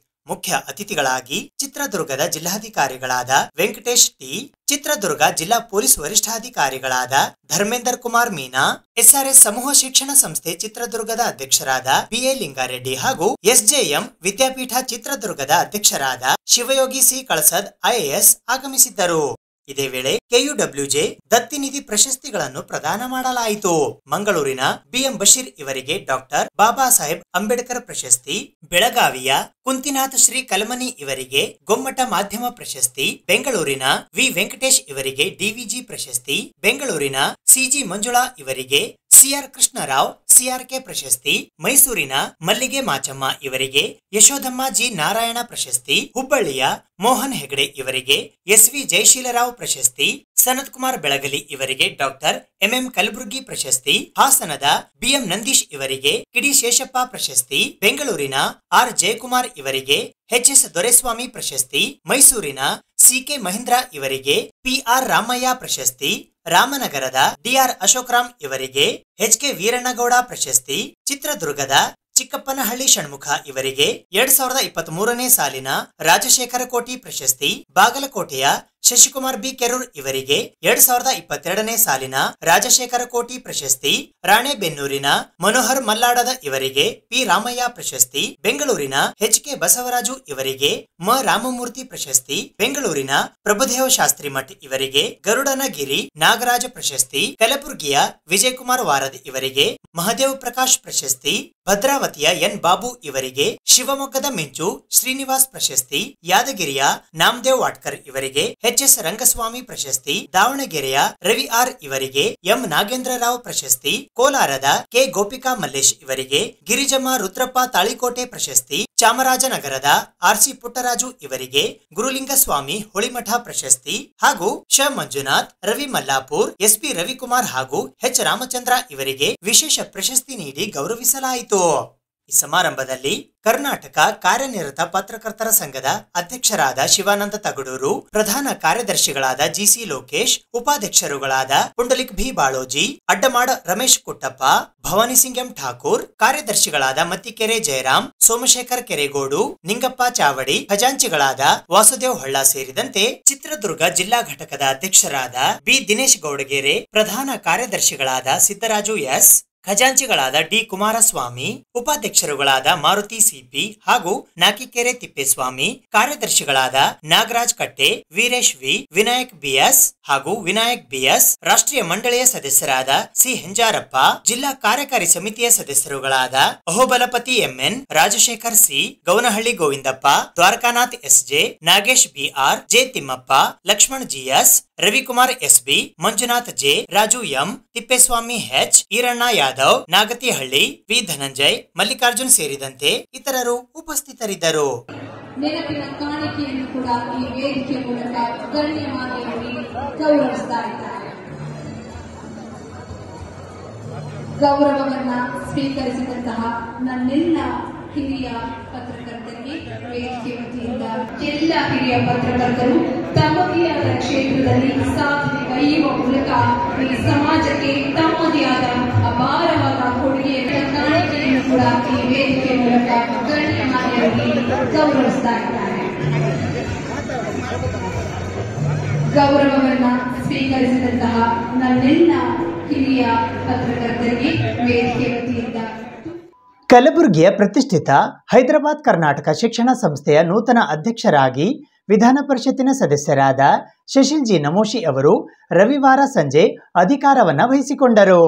ಮುಖ್ಯ ಅತಿಥಿಗಳಾಗಿ ಚಿತ್ರದುರ್ಗದ ಜಿಲ್ಲಾಧಿಕಾರಿಗಳಾದ ವೆಂಕಟೇಶ್ ಟಿ, ಚಿತ್ರದುರ್ಗ ಜಿಲ್ಲಾ ಪೊಲೀಸ್ ವರಿಷ್ಠಾಧಿಕಾರಿಗಳಾದ ಧರ್ಮೇಂದರ್ ಕುಮಾರ್ ಮೀನಾ, SRS ಸಮೂಹ ಶಿಕ್ಷಣ ಸಂಸ್ಥೆ ಚಿತ್ರದುರ್ಗದ ಅಧ್ಯಕ್ಷರಾದ BA ಲಿಂಗಾರೆಡ್ಡಿ ಹಾಗೂ SJM ವಿದ್ಯಾಪೀಠ ಚಿತ್ರದುರ್ಗದ ಅಧ್ಯಕ್ಷರಾದ ಶಿವಯೋಗಿ C ಕಳಸದ್ IAS ಆಗಮಿಸಿದ್ದರು. ಇದೇ ವೇಳೆ KUWJ ದತ್ತಿನಿಧಿ ಪ್ರಶಸ್ತಿಗಳನ್ನು ಪ್ರದಾನ ಮಾಡಲಾಯಿತು. ಮಂಗಳೂರಿನ BM ಬಶೀರ್ ಇವರಿಗೆ ಡಾಕ್ಟರ್ ಬಾಬಾ ಸಾಹೇಬ್ ಅಂಬೇಡ್ಕರ್ ಪ್ರಶಸ್ತಿ, ಬೆಳಗಾವಿಯ ಕುಂತಿನಾಥ್ ಶ್ರೀ ಕಲಮನಿ ಇವರಿಗೆ ಗೊಮ್ಮಟ ಮಾಧ್ಯಮ ಪ್ರಶಸ್ತಿ, ಬೆಂಗಳೂರಿನ ವಿ ವೆಂಕಟೇಶ್ ಇವರಿಗೆ DVG ಪ್ರಶಸ್ತಿ, ಬೆಂಗಳೂರಿನ CG ಮಂಜುಳಾ ಇವರಿಗೆ CR ಕೃಷ್ಣರಾವ್ CRK ಪ್ರಶಸ್ತಿ, ಮೈಸೂರಿನ ಮಲ್ಲಿಗೆ ಮಾಚಮ್ಮ ಇವರಿಗೆ ಯಶೋಧಮ್ಮ G ನಾರಾಯಣ ಪ್ರಶಸ್ತಿ, ಹುಬ್ಬಳ್ಳಿಯ ಮೋಹನ್ ಹೆಗಡೆ ಇವರಿಗೆ SV ಜಯಶೀಲರಾವ್ ಪ್ರಶಸ್ತಿ, ಸನತ್ ಕುಮಾರ್ ಬೆಳಗಲಿ ಇವರಿಗೆ ಡಾಕ್ಟರ್ MM ಕಲಬುರ್ಗಿ ಪ್ರಶಸ್ತಿ, ಹಾಸನದ BM ನಂದೀಶ್ ಇವರಿಗೆ ಕಿಡಿ ಶೇಷಪ್ಪ ಪ್ರಶಸ್ತಿ, ಬೆಂಗಳೂರಿನ R ಜಯಕುಮಾರ್ ಇವರಿಗೆ HS ದೊರೆಸ್ವಾಮಿ ಪ್ರಶಸ್ತಿ, ಮೈಸೂರಿನ CK ಮಹೇಂದ್ರ ಇವರಿಗೆ PR ರಾಮಯ್ಯ ಪ್ರಶಸ್ತಿ, ರಾಮನಗರದ DR ಅಶೋಕರಾಮ್ ಇವರಿಗೆ HK ವೀರಣ್ಣಗೌಡ ಪ್ರಶಸ್ತಿ, ಚಿತ್ರದುರ್ಗದ ಚಿಕ್ಕಪ್ಪನಹಳ್ಳಿ ಷಣ್ಮುಖ ಇವರಿಗೆ 2023ನೇ ಸಾಲಿನ ರಾಜಶೇಖರ ಕೋಟಿ ಪ್ರಶಸ್ತಿ, ಬಾಗಲಕೋಟೆಯ ಶಶಿಕುಮಾರ್ B ಕೆರೂರ್ ಇವರಿಗೆ 2022ನೇ ಸಾಲಿನ ರಾಜಶೇಖರ ಕೋಟಿ ಪ್ರಶಸ್ತಿ, ರಾಣೆಬೆನ್ನೂರಿನ ಮನೋಹರ್ ಮಲ್ಲಾಡದ ಇವರಿಗೆ P ರಾಮಯ್ಯ ಪ್ರಶಸ್ತಿ, ಬೆಂಗಳೂರಿನ HK ಬಸವರಾಜು ಇವರಿಗೆ ಮ ರಾಮಮೂರ್ತಿ ಪ್ರಶಸ್ತಿ, ಬೆಂಗಳೂರಿನ ಪ್ರಭುದೇವ ಶಾಸ್ತ್ರಿ ಮಠ್ ಇವರಿಗೆ ಗರುಡನಗಿರಿ ನಾಗರಾಜ ಪ್ರಶಸ್ತಿ, ಕಲಬುರಗಿಯ ವಿಜಯಕುಮಾರ್ ವಾರದ್ ಇವರಿಗೆ ಮಹದೇವ್ ಪ್ರಕಾಶ್ ಪ್ರಶಸ್ತಿ, ಭದ್ರಾವತಿಯ N ಬಾಬು ಇವರಿಗೆ ಶಿವಮೊಗ್ಗದ ಮಿಂಚು ಶ್ರೀನಿವಾಸ್ ಪ್ರಶಸ್ತಿ, ಯಾದಗಿರಿಯ ನಾಮದೇವ್ ವಾಟ್ಕರ್ ಇವರಿಗೆ HS ರಂಗಸ್ವಾಮಿ ಪ್ರಶಸ್ತಿ, ದಾವಣಗೆರೆಯ ರವಿ R ಇವರಿಗೆ M ನಾಗೇಂದ್ರರಾವ್ ಪ್ರಶಸ್ತಿ, ಕೋಲಾರದ K ಗೋಪಿಕಾ ಮಲ್ಲೇಶ್ ಇವರಿಗೆ ಗಿರಿಜಮ್ಮ ರುದ್ರಪ್ಪ ತಾಳಿಕೋಟೆ ಪ್ರಶಸ್ತಿ, ಚಾಮರಾಜನಗರದ RC ಪುಟ್ಟರಾಜು ಇವರಿಗೆ ಗುರುಲಿಂಗಸ್ವಾಮಿ ಹೊಳಿಮಠ ಪ್ರಶಸ್ತಿ ಹಾಗೂ ಶ ಮಂಜುನಾಥ್, ರವಿ ಮಲ್ಲಾಪುರ್, SP ರವಿಕುಮಾರ್ ಹಾಗೂ H ರಾಮಚಂದ್ರ ಇವರಿಗೆ ವಿಶೇಷ ಪ್ರಶಸ್ತಿ ನೀಡಿ ಗೌರವಿಸಲಾಯಿತು. ಈ ಸಮಾರಂಭದಲ್ಲಿ ಕರ್ನಾಟಕ ಕಾರ್ಯನಿರತ ಪತ್ರಕರ್ತರ ಸಂಘದ ಅಧ್ಯಕ್ಷರಾದ ಶಿವಾನಂದ ತಗಡೂರು, ಪ್ರಧಾನ ಕಾರ್ಯದರ್ಶಿಗಳಾದ GC Lokesh, ಉಪಾಧ್ಯಕ್ಷರುಗಳಾದ Pundalik B Baloji, ಅಡ್ಡಮಾಡ Ramesh Kuttappa, Bhavani Singh M Thakur, ಕಾರ್ಯದರ್ಶಿಗಳಾದ ಮತ್ತಿಕೆರೆ ಜಯರಾಮ್, ಸೋಮಶೇಖರ್ ಕೆರೆಗೋಡು, ನಿಂಗಪ್ಪ ಚಾವಡಿ, ಖಜಾಂಚಿಗಳಾದ ವಾಸುದೇವ್ ಹೊಳ್ಳ ಸೇರಿದಂತೆ ಚಿತ್ರದುರ್ಗ ಜಿಲ್ಲಾ ಘಟಕದ ಅಧ್ಯಕ್ಷರಾದ B ದಿನೇಶ್ ಗೌಡಗೇರೆ, ಪ್ರಧಾನ ಕಾರ್ಯದರ್ಶಿಗಳಾದ ಸಿದ್ದರಾಜು S, ಖಜಾಂಚಿಗಳಾದ ಡಿ ಕುಮಾರಸ್ವಾಮಿ, ಉಪಾಧ್ಯಕ್ಷರುಗಳಾದ ಮಾರುತಿ ಸಿಪಿ ಹಾಗೂ ನಾಕಿಕೆರೆ ತಿಪ್ಪೇಸ್ವಾಮಿ, ಕಾರ್ಯದರ್ಶಿಗಳಾದ ನಾಗರಾಜ್ ಕಟ್ಟೆ, ವೀರೇಶ್ ವಿ, ವಿನಾಯಕ್ ಬಿಎಸ್ ಹಾಗೂ ವಿನಾಯಕ್ ಬಿಎಸ್, ರಾಷ್ಟ್ರೀಯ ಮಂಡಳಿಯ ಸದಸ್ಯರಾದ ಸಿ ಹೆಂಜಾರಪ್ಪ, ಜಿಲ್ಲಾ ಕಾರ್ಯಕಾರಿ ಸಮಿತಿಯ ಸದಸ್ಯರುಗಳಾದ Ahobalapathi MN, Rajashekar C, Gaunahalli Govindappa, Dwarakanath SJ, Nagesh BR, J Thimmappa, Lakshman GS, Ravikumar SB, Manjunath J, Raju M, Thippeswamy H, Iranna Yadav, Nagatihalli, V Dhananjay, Mallikarjun ಸೇರಿದಂತೆ ಇತರರು ಉಪಸ್ಥಿತರಿದ್ದರು. ನೆನಪಿನ ಕಾಣಿಕೆಯನ್ನು ಕೂಡ ಈ ವೇದಿಕೆ ಮೂಲಕ ಗಣ್ಯಮಾನ್ಯರಲ್ಲಿ ಗೌರವಿಸ್ತಾ ಇದ್ದಾರೆ. ಗೌರವವನ್ನ ಸ್ವೀಕರಿಸಿದಂತಹ ನನ್ನೆಲ್ಲ ಹಿರಿಯ ಪತ್ರಕರ್ತರಿಗೆ ವೇದಿಕೆ ವತಿಯಿಂದ ಎಲ್ಲ ಹಿರಿಯ ಪತ್ರಕರ್ತರು ತಮ್ಮದೇ ಆದ ಕ್ಷೇತ್ರದಲ್ಲಿ ಸಾಧನೆ ಗೈಯುವ ಮೂಲಕ ಈ ಸಮಾಜಕ್ಕೆ ತಮ್ಮದೇ ಆದ ಅಪಾರವಾದ ಕೊಡುಗೆಯ ಕಾಣಿಕೆಯನ್ನು ಕೂಡ ಈ ವೇದಿಕೆ ಮೂಲಕ ಗಣ್ಯಮಾನ್ಯರಲ್ಲಿ ಗೌರವಿಸ್ತಾ ಇದ್ದಾರೆ. ಗೌರವವನ್ನ ಸ್ವೀಕರಿಸಿದಂತಹ ನನ್ನೆಲ್ಲ ಹಿರಿಯ ಪತ್ರಕರ್ತರಿಗೆ ವೇದಿಕೆ ವತಿಯಿಂದ ಕಲಬುರಗಿಯ ಪ್ರತಿಷ್ಠಿತ ಹೈದರಾಬಾದ್ ಕರ್ನಾಟಕ ಶಿಕ್ಷಣ ಸಂಸ್ಥೆಯ ನೂತನ ಅಧ್ಯಕ್ಷರಾಗಿ ವಿಧಾನ ಪರಿಷತ್ತಿನ ಸದಸ್ಯರಾದ ಶಶಿಲ್ ಜಿ ನಮೋಶಿ ಅವರು ರವಿವಾರ ಸಂಜೆ ಅಧಿಕಾರವನ್ನು ವಹಿಸಿಕೊಂಡರು.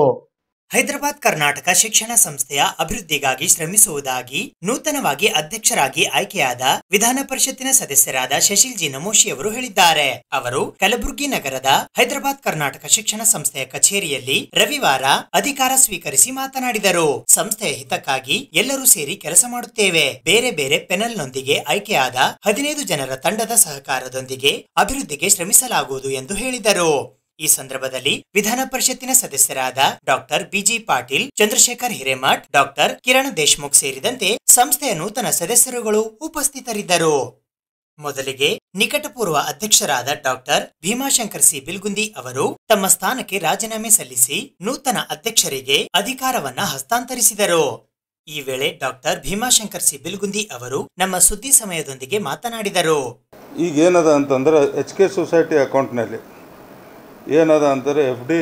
ಹೈದರಾಬಾದ್ ಕರ್ನಾಟಕ ಶಿಕ್ಷಣ ಸಂಸ್ಥೆಯ ಅಭಿವೃದ್ಧಿಗಾಗಿ ಶ್ರಮಿಸುವುದಾಗಿ ನೂತನವಾಗಿ ಅಧ್ಯಕ್ಷರಾಗಿ ಆಯ್ಕೆಯಾದ ವಿಧಾನ ಪರಿಷತ್ತಿನ ಸದಸ್ಯರಾದ ಶಶಿಲ್ ಜಿ ನಮೋಶಿ ಅವರು ಹೇಳಿದ್ದಾರೆ. ಅವರು ಕಲಬುರಗಿ ನಗರದ ಹೈದರಾಬಾದ್ ಕರ್ನಾಟಕ ಶಿಕ್ಷಣ ಸಂಸ್ಥೆಯ ಕಚೇರಿಯಲ್ಲಿ ರವಿವಾರ ಅಧಿಕಾರ ಸ್ವೀಕರಿಸಿ ಮಾತನಾಡಿದರು. ಸಂಸ್ಥೆಯ ಹಿತಕ್ಕಾಗಿ ಎಲ್ಲರೂ ಸೇರಿ ಕೆಲಸ ಮಾಡುತ್ತೇವೆ. ಬೇರೆ ಬೇರೆ ಪೆನಲ್ನೊಂದಿಗೆ ಆಯ್ಕೆಯಾದ 15 ಜನರ ತಂಡದ ಸಹಕಾರದೊಂದಿಗೆ ಅಭಿವೃದ್ಧಿಗೆ ಶ್ರಮಿಸಲಾಗುವುದು ಎಂದು ಹೇಳಿದರು. ಈ ಸಂದರ್ಭದಲ್ಲಿ ವಿಧಾನ ಪರಿಷತ್ತಿನ ಸದಸ್ಯರಾದ doctor B G Patil, Chandrashekhar Hiremath, doctor Kiran Deshmukh ಸೇರಿದಂತೆ ಸಂಸ್ಥೆಯ ನೂತನ ಸದಸ್ಯರುಗಳು ಉಪಸ್ಥಿತರಿದ್ದರು. ಮೊದಲಿಗೆ ನಿಕಟಪೂರ್ವ ಅಧ್ಯಕ್ಷರಾದ ಡಾಕ್ಟರ್ ಭೀಮಾಶಂಕರ್ ಸಿ ಬಿಲ್ಗುಂದಿ ಅವರು ತಮ್ಮ ಸ್ಥಾನಕ್ಕೆ ರಾಜೀನಾಮೆ ಸಲ್ಲಿಸಿ ನೂತನ ಅಧ್ಯಕ್ಷರಿಗೆ ಅಧಿಕಾರವನ್ನ ಹಸ್ತಾಂತರಿಸಿದರು. ಈ ವೇಳೆ ಡಾಕ್ಟರ್ ಭೀಮಾಶಂಕರ್ ಸಿ ಬಿಲ್ಗುಂದಿ ಅವರು ನಮ್ಮ ಸುದ್ದಿ ಸಮಯದೊಂದಿಗೆ ಮಾತನಾಡಿದರು. ಈಗ ಏನದ ಅಂತಂದ್ರೆ HK ಸೊಸೈಟಿ ಅಕೌಂಟ್ನಲ್ಲಿ ಏನದ ಅಂದರೆ FD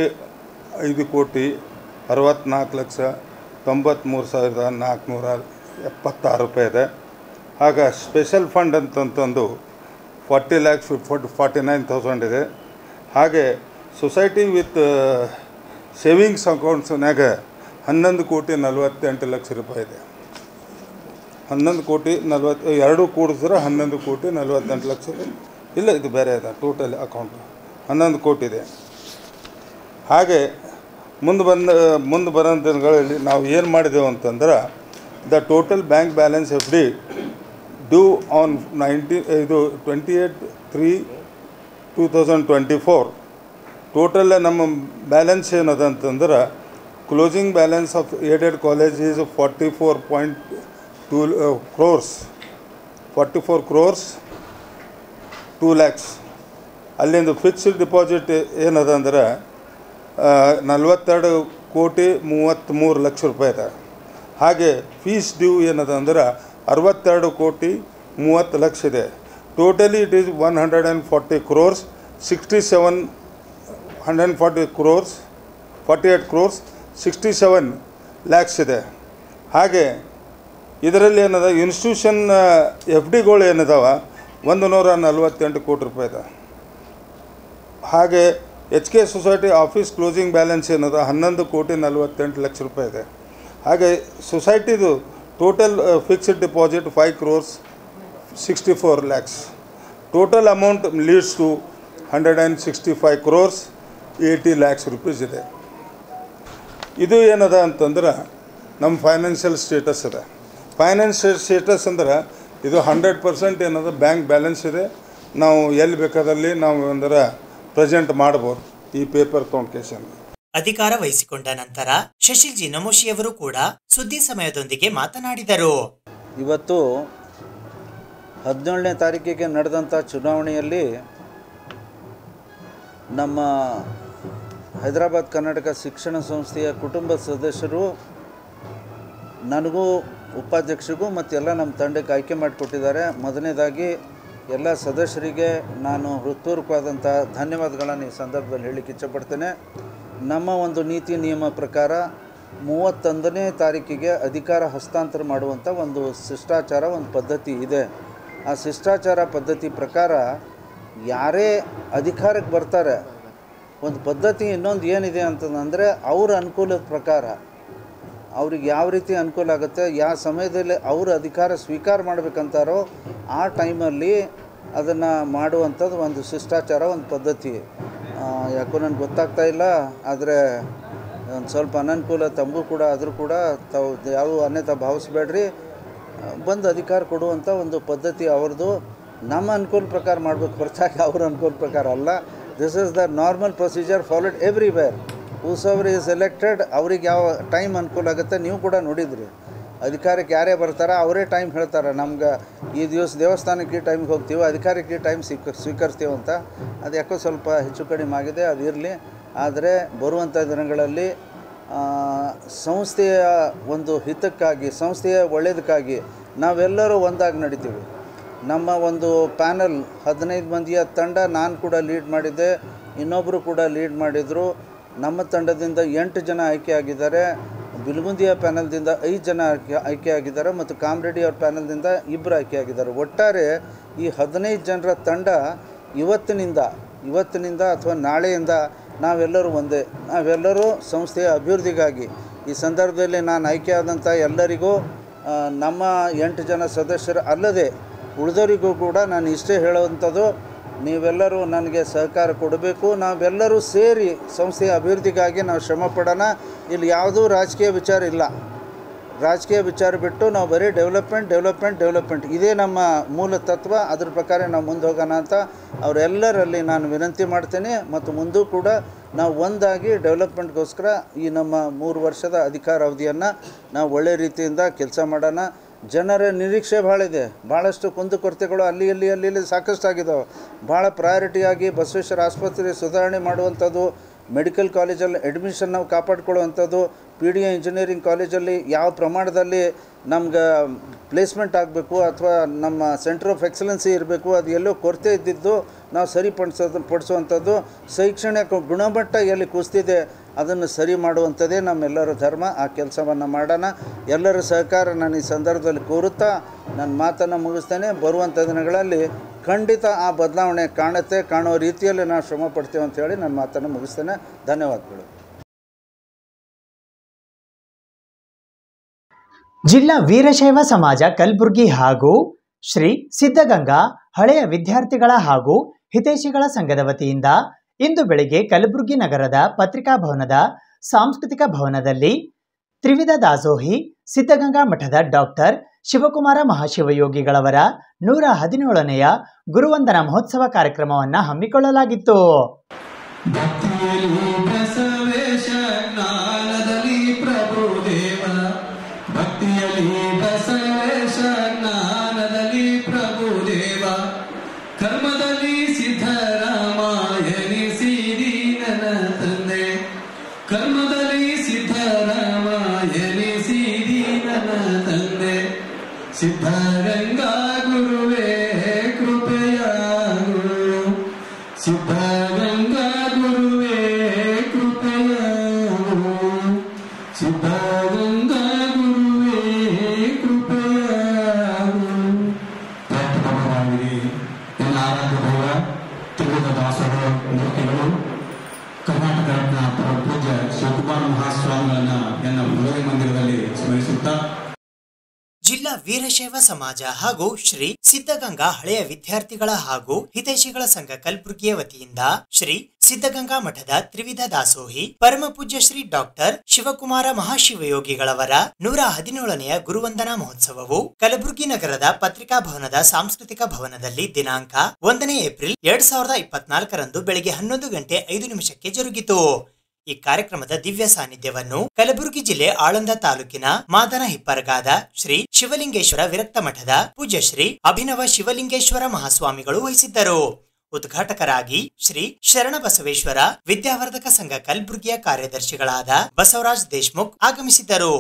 5,94,93,476 ರೂಪಾಯಿ ಇದೆ. ಆಗ ಸ್ಪೆಷಲ್ ಫಂಡ್ ಅಂತಂತಂದು 40,49,000 ಇದೆ. ಹಾಗೆ ಸೊಸೈಟಿ ವಿತ್ ಸೇವಿಂಗ್ಸ್ ಅಕೌಂಟ್ಸ್ನಾಗ 11,48,00,000 ರೂಪಾಯಿ ಇದೆ. 11,40,2 ಕೂಡಿಸಿದ್ರೆ 11,48,00,000 ಇಲ್ಲ, ಇದು ಬೇರೆ ಇದೆ. ಟೋಟಲ್ ಅಕೌಂಟ್ 11 ಕೋಟಿ ಇದೆ. ಹಾಗೆ ಮುಂದೆ ಬರೋ ದಿನಗಳಲ್ಲಿ ನಾವು ಏನು ಮಾಡಿದೆವು ಅಂತಂದ್ರೆ the total bank balance FD due on 28/3/2024 total ನಮ್ಮ ಬ್ಯಾಲೆನ್ಸ್ ಏನದ ಅಂತಂದ್ರೆ closing balance of aided college is 44.2 crores 44 crores 2 lakhs. ಅಲ್ಲಿಂದು ಫಿಕ್ಸ್ಡ್ ಡಿಪಾಸಿಟ್ ಏನದ ಅಂದ್ರೆ 42,33,00,000 ರೂಪಾಯಿ ಇದೆ. ಹಾಗೆ ಫೀಸ್ ಡ್ಯೂ ಏನದ ಅಂದ್ರೆ 62,30,00,000 ಇದೆ. Totally it is 140 crores 48 crores 67 lakhs ಇದೆ. ಹಾಗೆ ಇದರಲ್ಲಿ ಏನದ ಇನ್ಸ್ಟಿಟ್ಯೂಷನ್ FDಗಳು ಏನಿದಾವ 148 ಕೋಟಿ ರೂಪಾಯಿ ಇದೆ. ಹಾಗೆ HK society office closing balance ಏನದ 11,48,00,000 ರೂಪಾಯಿ ಇದೆ. ಹಾಗೆ ಸೊಸೈಟಿದು total fixed deposit 5 crores 64 lakhs. Total amount leads to 165 crores 80 lakhs rupees ಇದೆ. ಇದು ಏನದ ಅಂತಂದ್ರೆ ನಮ್ಮ ಫೈನಾನ್ಷಿಯಲ್ ಸ್ಟೇಟಸ್ ಇದೆ. ಫೈನಾನ್ಷಿಯಲ್ ಸ್ಟೇಟಸ್ ಅಂದ್ರೆ ಇದು 100% ಏನದ ಬ್ಯಾಂಕ್ ಬ್ಯಾಲೆನ್ಸ್ ಇದೆ. ನಾವು ಎಲ್ಲಿ ಬೇಕಾದಲ್ಲಿ ನಾವು ಅಂದ್ರೆ ಪ್ರೆಸೆಂಟ್ ಮಾಡಬಹುದು ಈ ಪೇಪರ್ ತೊಗೊಂಡು. ಅಧಿಕಾರ ವಹಿಸಿಕೊಂಡ ನಂತರ ಶಶಿಲ್ ಜಿ ನಮೋಶಿ ಅವರು ಕೂಡ ಸುದ್ದಿ ಸಮಯದೊಂದಿಗೆ ಮಾತನಾಡಿದರು. ಇವತ್ತು 17ನೇ ತಾರೀಕಿಗೆ ನಡೆದಂಥ ಚುನಾವಣೆಯಲ್ಲಿ ನಮ್ಮ ಹೈದರಾಬಾದ್ ಕರ್ನಾಟಕ ಶಿಕ್ಷಣ ಸಂಸ್ಥೆಯ ಕುಟುಂಬ ಸದಸ್ಯರು ನನಗೂ ಉಪಾಧ್ಯಕ್ಷರಿಗೂ ಮತ್ತೆಲ್ಲ ನಮ್ಮ ತಂಡಕ್ಕೆ ಆಯ್ಕೆ ಮಾಡಿಕೊಟ್ಟಿದ್ದಾರೆ. ಮೊದಲನೇದಾಗಿ ಎಲ್ಲ ಸದಸ್ಯರಿಗೆ ನಾನು ಹೃತ್ಪೂರ್ವಕವಾದಂಥ ಧನ್ಯವಾದಗಳನ್ನು ಈ ಸಂದರ್ಭದಲ್ಲಿ ಹೇಳಲಿಕ್ಕೆ ಇಚ್ಛಪಡ್ತೇನೆ. ನಮ್ಮ ಒಂದು ನೀತಿ ನಿಯಮ ಪ್ರಕಾರ 31ನೇ ತಾರೀಕಿಗೆ ಅಧಿಕಾರ ಹಸ್ತಾಂತರ ಮಾಡುವಂಥ ಒಂದು ಶಿಷ್ಟಾಚಾರ, ಒಂದು ಪದ್ಧತಿ ಇದೆ. ಆ ಶಿಷ್ಟಾಚಾರ ಪದ್ಧತಿ ಪ್ರಕಾರ ಯಾರೇ ಅಧಿಕಾರಕ್ಕೆ ಬರ್ತಾರೆ, ಒಂದು ಪದ್ಧತಿ ಇನ್ನೊಂದು ಏನಿದೆ ಅಂತಂದರೆ ಅವ್ರ ಅನುಕೂಲದ ಪ್ರಕಾರ ಅವ್ರಿಗೆ ಯಾವ ರೀತಿ ಅನುಕೂಲ ಆಗುತ್ತೆ, ಯಾವ ಸಮಯದಲ್ಲಿ ಅವರು ಅಧಿಕಾರ ಸ್ವೀಕಾರ ಮಾಡಬೇಕಂತಾರೋ ಆ ಟೈಮಲ್ಲಿ ಅದನ್ನು ಮಾಡುವಂಥದ್ದು ಒಂದು ಶಿಷ್ಟಾಚಾರ, ಒಂದು ಪದ್ಧತಿ. ಯಾಕೋ ನನಗೆ ಗೊತ್ತಾಗ್ತಾ ಇಲ್ಲ, ಆದರೆ ಒಂದು ಸ್ವಲ್ಪ ಅನನುಕೂಲ ತಮಗೂ ಕೂಡ ಆದರೂ ಕೂಡ ತಾವು ಯಾವ ಅನ್ಯತಾ ಭಾವಿಸ್ಬೇಡ್ರಿ. ಬಂದು ಅಧಿಕಾರ ಕೊಡುವಂಥ ಒಂದು ಪದ್ಧತಿ ಅವ್ರದ್ದು. ನಮ್ಮ ಅನುಕೂಲ ಪ್ರಕಾರ ಮಾಡಬೇಕು ಹೊರತಾಗಿ ಅವ್ರ ಅನುಕೂಲ ಪ್ರಕಾರ ಅಲ್ಲ. This is the normal procedure followed everywhere. Whosoever is elected, ಅವ್ರಿಗೆ ಯಾವ ಟೈಮ್ ಅನುಕೂಲ ಆಗುತ್ತೆ. ನೀವು ಕೂಡ ನೋಡಿದ್ರಿ, ಅಧಿಕಾರಕ್ಕೆ ಯಾರೇ ಬರ್ತಾರೋ ಅವರೇ ಟೈಮ್ ಹೇಳ್ತಾರೆ, ನಮ್ಗೆ ಈ ದಿವಸ ದೇವಸ್ಥಾನಕ್ಕೆ ಈ ಟೈಮ್ಗೆ ಹೋಗ್ತೀವಿ, ಅಧಿಕಾರಕ್ಕೆ ಈ ಟೈಮ್ ಸ್ವೀಕರಿಸ್ತೀವಿ ಅಂತ. ಅದು ಯಾಕೋ ಸ್ವಲ್ಪ ಹೆಚ್ಚು ಕಡಿಮೆ ಆಗಿದೆ, ಅದು ಇರಲಿ. ಆದರೆ ಬರುವಂಥ ದಿನಗಳಲ್ಲಿ ಸಂಸ್ಥೆಯ ಒಂದು ಹಿತಕ್ಕಾಗಿ, ಸಂಸ್ಥೆಯ ಒಳ್ಳೆಯದಕ್ಕಾಗಿ ನಾವೆಲ್ಲರೂ ಒಂದಾಗಿ ನಡಿತೀವಿ. ನಮ್ಮ ಒಂದು ಪ್ಯಾನಲ್ 15 ಮಂದಿಯ ತಂಡ, ನಾನು ಕೂಡ ಲೀಡ್ ಮಾಡಿದ್ದೆ, ಇನ್ನೊಬ್ಬರು ಕೂಡ ಲೀಡ್ ಮಾಡಿದರು. ನಮ್ಮ ತಂಡದಿಂದ 8 ಜನ ಆಯ್ಕೆ ಆಗಿದ್ದಾರೆ, ಬಿಲ್ಗುಂದಿಯ ಪ್ಯಾನಲ್ದಿಂದ 5 ಜನ ಆಯ್ಕೆ ಆಗಿದ್ದಾರೆ ಮತ್ತು ಕಾಮರೆಡ್ಡಿ ಅವ್ರ ಪ್ಯಾನಲ್ದಿಂದ 2 ಆಯ್ಕೆ ಆಗಿದ್ದಾರೆ. ಒಟ್ಟಾರೆ ಈ 15 ಜನರ ತಂಡ ಇವತ್ತಿನಿಂದ ಅಥವಾ ನಾಳೆಯಿಂದ ನಾವೆಲ್ಲರೂ ಒಂದೇ. ನಾವೆಲ್ಲರೂ ಸಂಸ್ಥೆಯ ಅಭಿವೃದ್ಧಿಗಾಗಿ ಈ ಸಂದರ್ಭದಲ್ಲಿ ನಾನು ಆಯ್ಕೆ ಆದಂಥ ಎಲ್ಲರಿಗೂ, ನಮ್ಮ 8 ಜನ ಸದಸ್ಯರು ಅಲ್ಲದೆ ಉಳಿದವರಿಗೂ ಕೂಡ ನಾನು ಇಷ್ಟೇ ಹೇಳುವಂಥದ್ದು, ನೀವೆಲ್ಲರೂ ನನಗೆ ಸಹಕಾರ ಕೊಡಬೇಕು. ನಾವೆಲ್ಲರೂ ಸೇರಿ ಸಂಸ್ಥೆಯ ಅಭಿವೃದ್ಧಿಗಾಗಿ ನಾವು ಶ್ರಮ ಪಡೋಣ. ಇಲ್ಲಿ ಯಾವುದೂ ರಾಜಕೀಯ ವಿಚಾರ ಇಲ್ಲ. ರಾಜಕೀಯ ವಿಚಾರ ಬಿಟ್ಟು ನಾವು ಬರೀ ಡೆವಲಪ್ಮೆಂಟ್ ಇದೇ ನಮ್ಮ ಮೂಲ ತತ್ವ. ಅದ್ರ ಪ್ರಕಾರ ನಾವು ಮುಂದೆ ಹೋಗೋಣ ಅಂತ ಅವರೆಲ್ಲರಲ್ಲಿ ನಾನು ವಿನಂತಿ ಮಾಡ್ತೇನೆ. ಮತ್ತು ಮುಂದೂ ಕೂಡ ನಾವು ಒಂದಾಗಿ ಡೆವಲಪ್ಮೆಂಟ್ಗೋಸ್ಕರ ಈ ನಮ್ಮ 3 ವರ್ಷದ ಅಧಿಕಾರಾವಧಿಯನ್ನು ನಾವು ಒಳ್ಳೆ ರೀತಿಯಿಂದ ಕೆಲಸ ಮಾಡೋಣ. ಜನರ ನಿರೀಕ್ಷೆ ಭಾಳ ಇದೆ. ಭಾಳಷ್ಟು ಕುಂದುಕೊರತೆಗಳು ಅಲ್ಲಿ ಸಾಕಷ್ಟು ಆಗಿದ್ದಾವೆ. ಭಾಳ ಪ್ರಯಾರಿಟಿಯಾಗಿ ಬಸವೇಶ್ವರ ಆಸ್ಪತ್ರೆ ಸುಧಾರಣೆ ಮಾಡುವಂಥದ್ದು, ಮೆಡಿಕಲ್ ಕಾಲೇಜಲ್ಲಿ ಅಡ್ಮಿಷನ್ ನಾವು ಕಾಪಾಡಿಕೊಳ್ಳುವಂಥದ್ದು, PDA ಇಂಜಿನಿಯರಿಂಗ್ ಕಾಲೇಜಲ್ಲಿ ಯಾವ ಪ್ರಮಾಣದಲ್ಲಿ ನಮ್ಗೆ ಪ್ಲೇಸ್ಮೆಂಟ್ ಆಗಬೇಕು ಅಥವಾ ನಮ್ಮ ಸೆಂಟರ್ ಆಫ್ ಎಕ್ಸಲೆನ್ಸಿ ಇರಬೇಕು, ಅದು ಎಲ್ಲೋ ಕೊರತೆ ಇದ್ದಿದ್ದು ನಾವು ಪಡಿಸುವಂಥದ್ದು, ಶೈಕ್ಷಣಿಕ ಗುಣಮಟ್ಟ ಎಲ್ಲಿ ಕುಸಿದಿದೆ ಅದನ್ನು ಸರಿ ಮಾಡುವಂಥದ್ದೇ ನಮ್ಮೆಲ್ಲರ ಧರ್ಮ. ಆ ಕೆಲಸವನ್ನು ಮಾಡೋಣ. ಎಲ್ಲರ ಸಹಕಾರ ನಾನು ಈ ಸಂದರ್ಭದಲ್ಲಿ ಕೋರುತ್ತಾ ನನ್ನ ಮಾತನ್ನು ಮುಗಿಸ್ತೇನೆ. ಬರುವಂಥ ದಿನಗಳಲ್ಲಿ ಖಂಡಿತ ಆ ಬದಲಾವಣೆ ಕಾಣುವ ರೀತಿಯಲ್ಲಿ ನಾವು ಶ್ರಮ ಪಡ್ತೇವೆ ಅಂತ ಹೇಳಿ ನನ್ನ ಮಾತನ್ನು ಮುಗಿಸ್ತೇನೆ. ಧನ್ಯವಾದಗಳು. ಜಿಲ್ಲಾ ವೀರಶೈವ ಸಮಾಜ ಕಲಬುರಗಿ ಹಾಗೂ ಶ್ರೀ ಸಿದ್ಧಗಂಗಾ ಹಳೆಯ ವಿದ್ಯಾರ್ಥಿಗಳ ಹಾಗೂ ಹಿತೈಷಿಗಳ ಸಂಘದ ವತಿಯಿಂದ ಇಂದು ಬೆಳಿಗ್ಗೆ ಕಲಬುರಗಿ ನಗರದ ಪತ್ರಿಕಾ ಭವನದ ಸಾಂಸ್ಕೃತಿಕ ಭವನದಲ್ಲಿ ತ್ರಿವಿಧ ದಾಸೋಹಿ ಸಿದ್ಧಗಂಗಾ ಮಠದ ಡಾಕ್ಟರ್ ಶಿವಕುಮಾರ ಮಹಾಶಿವಯೋಗಿಗಳವರ 117ನೆಯ ಗುರುವಂದನಾ ಮಹೋತ್ಸವ ಕಾರ್ಯಕ್ರಮವನ್ನು ಹಮ್ಮಿಕೊಳ್ಳಲಾಗಿತ್ತು. ಕರ್ಮದಲ್ಲಿ ಸಿದ್ಧರಾಮಾಯಣಿ ಸಿರಿ ನನ್ನ ತಂದೆ, ಕರ್ಮದಲ್ಲಿ ಸಿದ್ಧರಾಮಾಯಣಿ ಸಿರಿ ನನ್ನ ತಂದೆ, ಸಿದ್ಧಗಂಗಾ ಗುರುವೇ ಕೃಪೆಯಾಗು, ಸಿದ್ಧಗಂಗಾ ಗುರುವೇ ಕೃಪೆಯಾಗು, ಸಿದ್ಧಗಂಗಾ ಗುರುವೇ ಕೃಪೆಯಾಗು. ನನ್ನ ಆರಾಧ್ಯ ದೈವ ತ್ರಿವಿಧ ದಾಸರ ಮೂರ್ತಿಗಳು ಕರ್ನಾಟಕ ರತ್ನ ಪೂಜ್ಯ ಶಿವಕುಮಾರ ಮಹಾಸ್ವಾಮಿಗಳನ್ನ ನನ್ನ ಮದುವೆ ಮಂದಿರದಲ್ಲಿ ಸ್ಮರಿಸುತ್ತಾ ಜಿಲ್ಲಾ ವೀರಶೈವ ಸಮಾಜ ಹಾಗೂ ಶ್ರೀ ಸಿದ್ಧಗಂಗಾ ಹಳೆಯ ವಿದ್ಯಾರ್ಥಿಗಳ ಹಾಗೂ ಹಿತೈಷಿಗಳ ಸಂಘ ಕಲಬುರಗಿಯ ವತಿಯಿಂದ ಶ್ರೀ ಸಿದ್ಧಗಂಗಾ ಮಠದ ತ್ರಿವಿಧ ದಾಸೋಹಿ ಪರಮ ಪೂಜ್ಯ ಶ್ರೀ ಡಾಕ್ಟರ್ ಶಿವಕುಮಾರ ಮಹಾಶಿವಯೋಗಿಗಳವರ 117ನೆಯ ಗುರುವಂದನಾ ಮಹೋತ್ಸವವು ಕಲಬುರಗಿ ನಗರದ ಪತ್ರಿಕಾ ಭವನದ ಸಾಂಸ್ಕೃತಿಕ ಭವನದಲ್ಲಿ ದಿನಾಂಕ 1 ಏಪ್ರಿಲ್ 2024ರಂದು ಬೆಳಗ್ಗೆ 11:05 ಜರುಗಿತು. ಈ ಕಾರ್ಯಕ್ರಮದ ದಿವ್ಯ ಸಾನ್ನಿಧ್ಯವನ್ನು ಕಲಬುರಗಿ ಜಿಲ್ಲೆ ಆಳಂದ ತಾಲೂಕಿನ ಮಾದನ ಹಿಪ್ಪರಗಾದ ಶ್ರೀ ಶಿವಲಿಂಗೇಶ್ವರ ವಿರಕ್ತ ಮಠದ ಪೂಜ್ಯ ಶ್ರೀ ಅಭಿನವ ಶಿವಲಿಂಗೇಶ್ವರ ಮಹಾಸ್ವಾಮಿಗಳು ವಹಿಸಿದ್ದರು. ಉದ್ಘಾಟಕರಾಗಿ ಶ್ರೀ ಶರಣಬಸವೇಶ್ವರ ವಿದ್ಯಾವರ್ಧಕ ಸಂಘ ಕಲಬುರಗಿಯ ಕಾರ್ಯದರ್ಶಿಗಳಾದ ಬಸವರಾಜ್ ದೇಶಮುಖ್ ಆಗಮಿಸಿದ್ದರು.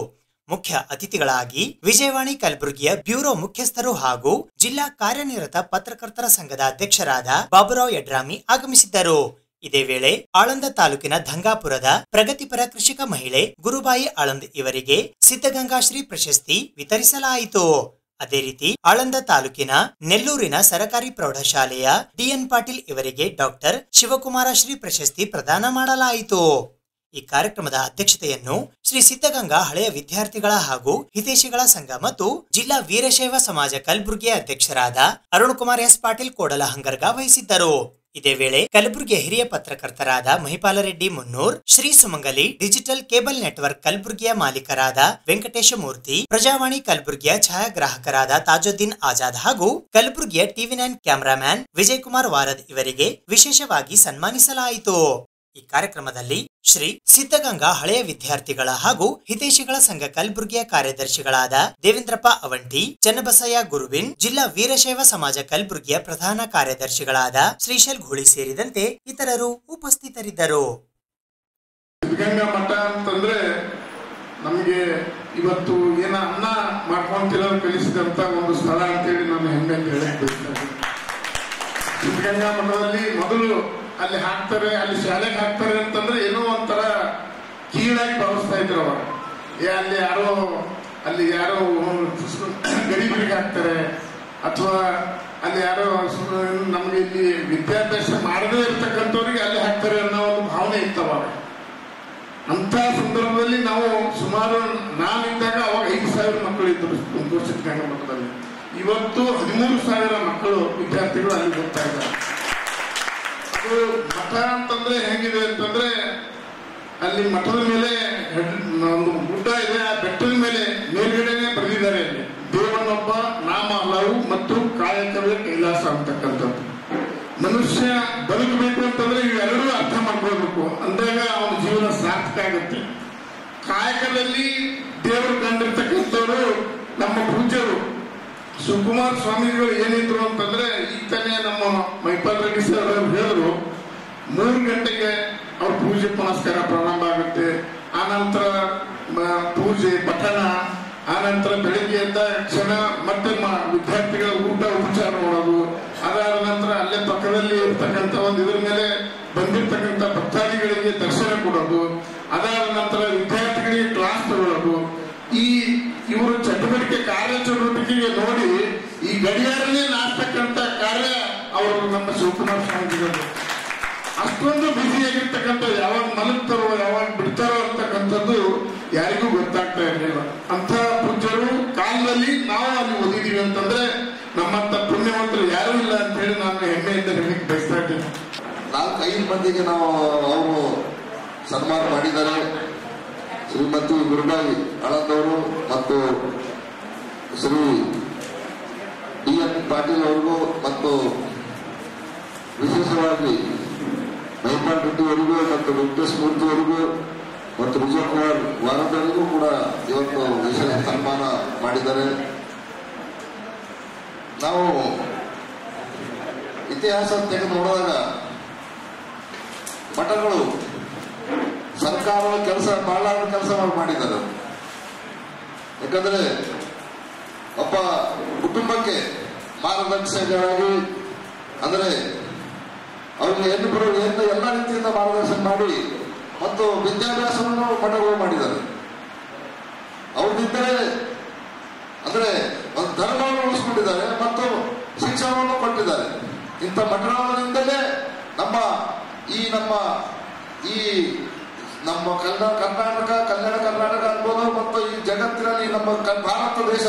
ಮುಖ್ಯ ಅತಿಥಿಗಳಾಗಿ ವಿಜಯವಾಣಿ ಕಲಬುರಗಿಯ ಬ್ಯೂರೋ ಮುಖ್ಯಸ್ಥರು ಹಾಗೂ ಜಿಲ್ಲಾ ಕಾರ್ಯನಿರತ ಪತ್ರಕರ್ತರ ಸಂಘದ ಅಧ್ಯಕ್ಷರಾದ ಬಾಬುರಾವ್ ಯಡ್ರಾಮಿ ಆಗಮಿಸಿದ್ದರು. ಇದೇ ವೇಳೆ ಆಳಂದ ತಾಲೂಕಿನ ದಂಗಾಪುರದ ಪ್ರಗತಿಪರ ಕೃಷಿಕ ಮಹಿಳೆ ಗುರುಬಾಯಿ ಆಳಂದ್ ಇವರಿಗೆ ಸಿದ್ಧಗಂಗಾ ಶ್ರೀ ಪ್ರಶಸ್ತಿ ವಿತರಿಸಲಾಯಿತು. ಅದೇ ರೀತಿ ಆಳಂದ ತಾಲೂಕಿನ ನೆಲ್ಲೂರಿನ ಸರಕಾರಿ ಪ್ರೌಢಶಾಲೆಯ ಡಿಎನ್ ಪಾಟೀಲ್ ಇವರಿಗೆ ಡಾಕ್ಟರ್ ಶಿವಕುಮಾರ ಶ್ರೀ ಪ್ರಶಸ್ತಿ ಪ್ರದಾನ ಮಾಡಲಾಯಿತು. ಈ ಕಾರ್ಯಕ್ರಮದ ಅಧ್ಯಕ್ಷತೆಯನ್ನು ಶ್ರೀ ಸಿದ್ಧಗಂಗಾ ಹಳೆಯ ವಿದ್ಯಾರ್ಥಿಗಳ ಹಾಗೂ ಹಿತೈಷಿಗಳ ಸಂಘ ಮತ್ತು ಜಿಲ್ಲಾ ವೀರಶೈವ ಸಮಾಜ ಕಲಬುರಗಿಯ ಅಧ್ಯಕ್ಷರಾದ ಅರುಣ್ ಕುಮಾರ್ ಎಸ್ ಪಾಟೀಲ್ ಕೋಡಲಹಂಗರ್ಗ ವಹಿಸಿದ್ದರು. ಇದೇ ವೇಳೆ ಕಲಬುರಗಿಯ ಹಿರಿಯ ಪತ್ರಕರ್ತರಾದ ಮಹಿಪಾಲ ರೆಡ್ಡಿ ಮುನ್ನೂರ್, ಶ್ರೀ ಸುಮಂಗಲಿ ಡಿಜಿಟಲ್ ಕೇಬಲ್ ನೆಟ್ವರ್ಕ್ ಕಲಬುರಗಿಯ ಮಾಲೀಕರಾದ ವೆಂಕಟೇಶ ಮೂರ್ತಿ, ಪ್ರಜಾವಾಣಿ ಕಲಬುರಗಿಯ ಛಾಯಾಗ್ರಾಹಕರಾದ ತಾಜುದ್ದೀನ್ ಆಜಾದ್ ಹಾಗೂ ಕಲಬುರಗಿಯ ಟಿವಿ9 ಕ್ಯಾಮರಾಮ್ಯಾನ್ ವಿಜಯ್ ಕುಮಾರ್ ವಾರದ್ ಇವರಿಗೆ ವಿಶೇಷವಾಗಿ ಸನ್ಮಾನಿಸಲಾಯಿತು. ಈ ಕಾರ್ಯಕ್ರಮದಲ್ಲಿ ಶ್ರೀ ಸಿದ್ಧಗಂಗಾ ಹಳೆಯ ವಿದ್ಯಾರ್ಥಿಗಳ ಹಾಗೂ ಹಿತೈಷಿಗಳ ಸಂಘ ಕಲಬುರಗಿಯ ಕಾರ್ಯದರ್ಶಿಗಳಾದ ದೇವೇಂದ್ರಪ್ಪ ಅವಂಟಿ, ಚನ್ನಬಸಯ್ಯ ಗುರುವಿನ್, ಜಿಲ್ಲಾ ವೀರಶೈವ ಸಮಾಜ ಕಲಬುರಗಿಯ ಪ್ರಧಾನ ಕಾರ್ಯದರ್ಶಿಗಳಾದ ಶ್ರೀಶೈಲ್ ಘೋಳಿ ಸೇರಿದಂತೆ ಇತರರು ಉಪಸ್ಥಿತರಿದ್ದರು. ಸಿದ್ಧಗಂಗಾ ಮಠ ಅಂತಂದ್ರೆ ನಮಗೆ ಇವತ್ತು ಏನ ಅನ್ನ ಮಾಡ್ಕೊಂತಿರೋದು ಕಲಿಸಿದಂತ ಒಂದು ಸ್ಥಳ ಅಂತೇಳಿ ನಾನು ಹೆಮ್ಮೆ ಅಂತ ಹೇಳಕ್ ಬಯಸ್ತೇನೆ. ಸಿದ್ಧಗಂಗಾ ಮಠದಲ್ಲಿ ಮೊದಲು ಅಲ್ಲಿ ಹಾಕ್ತಾರೆ, ಅಲ್ಲಿ ಶಾಲೆಗೆ ಹಾಕ್ತಾರೆ ಅಂತಂದ್ರೆ ಏನೋ ಒಂಥರ ಕೀಳಾಗಿ ಭಾವಿಸ್ತಾ ಇದ್ರು ಅವಾಗ. ಅಲ್ಲಿ ಯಾರೋ ಗರೀಬರಿಗೆ ಹಾಕ್ತಾರೆ ಅಥವಾ ಅಲ್ಲಿ ಯಾರೋ ನಮ್ಗೆ ಇಲ್ಲಿ ವಿದ್ಯಾಭ್ಯಾಸ ಮಾಡದೇ ಇರ್ತಕ್ಕಂಥವ್ರಿಗೆ ಅಲ್ಲಿ ಹಾಕ್ತಾರೆ ಅನ್ನೋ ಒಂದು ಭಾವನೆ ಇತ್ತವಾಗ. ಅಂತ ಸಂದರ್ಭದಲ್ಲಿ ನಾವು ಸುಮಾರು ನಾನಿದ್ದಾಗ ಅವಾಗ 5,000 ಮಕ್ಕಳು ಇದ್ದರು ತುಮಕೂರು ಸಿದ್ಧಗಂಗಾ ಮಠದಲ್ಲಿ. ಇವತ್ತು 13,000 ಮಕ್ಕಳು ವಿದ್ಯಾರ್ಥಿಗಳು ಅಲ್ಲಿ ಹೋಗ್ತಾ ಇದ್ದಾರೆ. ಅದು ಮಠ ಅಂತಂದ್ರೆ ಹೆಂಗಿದೆ ಅಂತಂದ್ರೆ ಅಲ್ಲಿ ಮಠದ ಮೇಲೆ ಒಂದು ಗುಡ್ಡ ಇದೆ, ಆ ಬೆಟ್ಟದ ಮೇಲೆ ಮೇಲ್ಗಡೆನೆ ಬರೆದಿದ್ದಾರೆ ಅಲ್ಲಿ ದೇವನೊಬ್ಬ ನಾಮ ಹಲವು ಮತ್ತು ಕಾಯಕವೇ ಕೈಲಾಸ ಅಂತಕ್ಕಂಥದ್ದು. ಮನುಷ್ಯ ಬದುಕಬೇಕು ಅಂತಂದ್ರೆ ಇವೆರಡೂ ಅರ್ಥ ಮಾಡ್ಕೊಳ್ಬೇಕು, ಅಂದಾಗ ಅವನ ಜೀವನ ಸಾರ್ಥಕ ಆಗುತ್ತೆ. ಕಾಯಕದಲ್ಲಿ ದೇವರು ಕಂಡಿರ್ತಕ್ಕಂಥವ್ರು ನಮ್ಮ ಪೂಜ್ಯರು ಶಿವಕುಮಾರ ಸ್ವಾಮಿಗಳು ಏನಿದ್ರು ಅಂತಂದ್ರೆ ಈತನೇ ನಮ್ಮ ಮಹಿಪಾಲ್ ರೆಡ್ಡಿ ಸರ್ ಹೇಳಿದ್ರು 3 ಗಂಟೆಗೆ ಅವ್ರ ಪೂಜೆ ಪುನಸ್ಕಾರ ಪ್ರಾರಂಭ ಆಗುತ್ತೆ. ಆನಂತರ ಪೂಜೆ ಪಠಣ, ಆನಂತರ ಬೆಳಿಗ್ಗೆ ಎದ್ದ ಕ್ಷಣ ಮತ್ತೆ ವಿದ್ಯಾರ್ಥಿಗಳ ಊಟ ಉಪಚಾರ ಮಾಡೋದು, ಅದಾದ ನಂತರ ಅಲ್ಲೇ ಪಕ್ಕದಲ್ಲಿ ಇರ್ತಕ್ಕಂಥ ಒಂದು ಇದ್ರ ಮೇಲೆ ಬಂದಿರ್ತಕ್ಕಂಥ ಭಕ್ತಾದಿಗಳಿಗೆ ದರ್ಶನ ಕೊಡೋದು, ಅದಾದ ನಂತರ ವಿದ್ಯಾರ್ಥಿಗಳಿಗೆ ಕ್ಲಾಸ್ ತಗೊಳ್ಳೋದು. ಇವರು ಕಾರ್ಯಚಟುವಟಿಕೆಗೆ ನೋಡಿ ಈ ಗಡಿಯಾರನೇ ನಾಸ್ತಕ್ಕಂಥ ಕಾರ್ಯ ಅವರು ನಮ್ಮ ಶಿವಕುಮಾರ ಸ್ವಾಮೀಜಿಗಳು. ಅಷ್ಟೊಂದು ಬ್ಯುಸಿಯಾಗಿರ್ತಕ್ಕಂಥ ಯಾವಾಗ ಮಲಗ್ತಾರೋ ಯಾವಾಗ ಬಿಡ್ತಾರೋ ಅಂತಕ್ಕಂಥದ್ದು ಯಾರಿಗೂ ಗೊತ್ತಾಗ್ತಾ ಇರಲಿಲ್ಲ. ಅಂತ ಪೂಜ್ಯರು ಕಾಲದಲ್ಲಿ ನಾವು ಅಲ್ಲಿ ಓದಿದೀವಿ ಅಂತಂದ್ರೆ ನಮ್ಮಂತ ಪುಣ್ಯವಂತರು ಯಾರೂ ಇಲ್ಲ ಅಂತ ಹೇಳಿ ನಾನು ಹೆಮ್ಮೆಯಿಂದ ಹೇಳಲಿಕ್ಕೆ ಬಯಸ್ತಾ ಇದ್ದೀನಿ. 4-5 ಮಂದಿಗೆ ನಾವು ಅವರು ಸನ್ಮಾನ ಮಾಡಿದ್ದಾರೆ. ಶ್ರೀಮತಿ ಗುರುಬಾಯಿ ಆಳಂದವರು ಮತ್ತು ಶ್ರೀ ಡಿಎನ್ ಪಾಟೀಲ್ ಅವರಿಗೂ ಮತ್ತು ವಿಶೇಷವಾಗಿ ಮಹಿಪಾಲ್ ರೆಡ್ಡಿ ಅವರಿಗೂ ಮತ್ತು ವೆಂಕಟೇಶ್ ಮೂರ್ತಿ ಅವರಿಗೂ ಮತ್ತು ವಿಜಯ್ ಕುಮಾರ್ ವಾರದವರಿಗೂ ಕೂಡ ಇವತ್ತು ವಿಶೇಷ ಸನ್ಮಾನ ಮಾಡಿದ್ದಾರೆ. ನಾವು ಇತಿಹಾಸ ತೆಗೆದು ನೋಡಿದಾಗ ಮಠಗಳು ಸರ್ಕಾರದ ಕೆಲಸ ಬಹಳ ಕೆಲಸ ಮಾಡಿದ್ದಾರೆ. ಯಾಕಂದ್ರೆ ಒಬ್ಬ ಕುಟುಂಬಕ್ಕೆ ಮಾರ್ಗದರ್ಶಕರಾಗಿ ಅಂದ್ರೆ ಅವ್ರಿಗೆ ಎಲ್ಲ ರೀತಿಯಿಂದ ಮಾರ್ಗದರ್ಶನ ಮಾಡಿ ಮತ್ತು ವಿದ್ಯಾಭ್ಯಾಸವನ್ನು ಮಠಗಳು ಮಾಡಿದ್ದಾರೆ. ಅವ್ರದಿದ್ದರೆ ಅಂದ್ರೆ ಒಂದು ಧರ್ಮವನ್ನು ಉಳಿಸ್ಕೊಂಡಿದ್ದಾರೆ ಮತ್ತು ಶಿಕ್ಷಣವನ್ನು ಕೊಟ್ಟಿದ್ದಾರೆ. ಇಂಥ ಮಠಗಳಿಂದಲೇ ನಮ್ಮ ಕಲ್ಯಾಣ ಕರ್ನಾಟಕ ಅನ್ಬೋದು ಮತ್ತು ಈ ಜಗತ್ತಿನಲ್ಲಿ ನಮ್ಮ ಭಾರತ ದೇಶ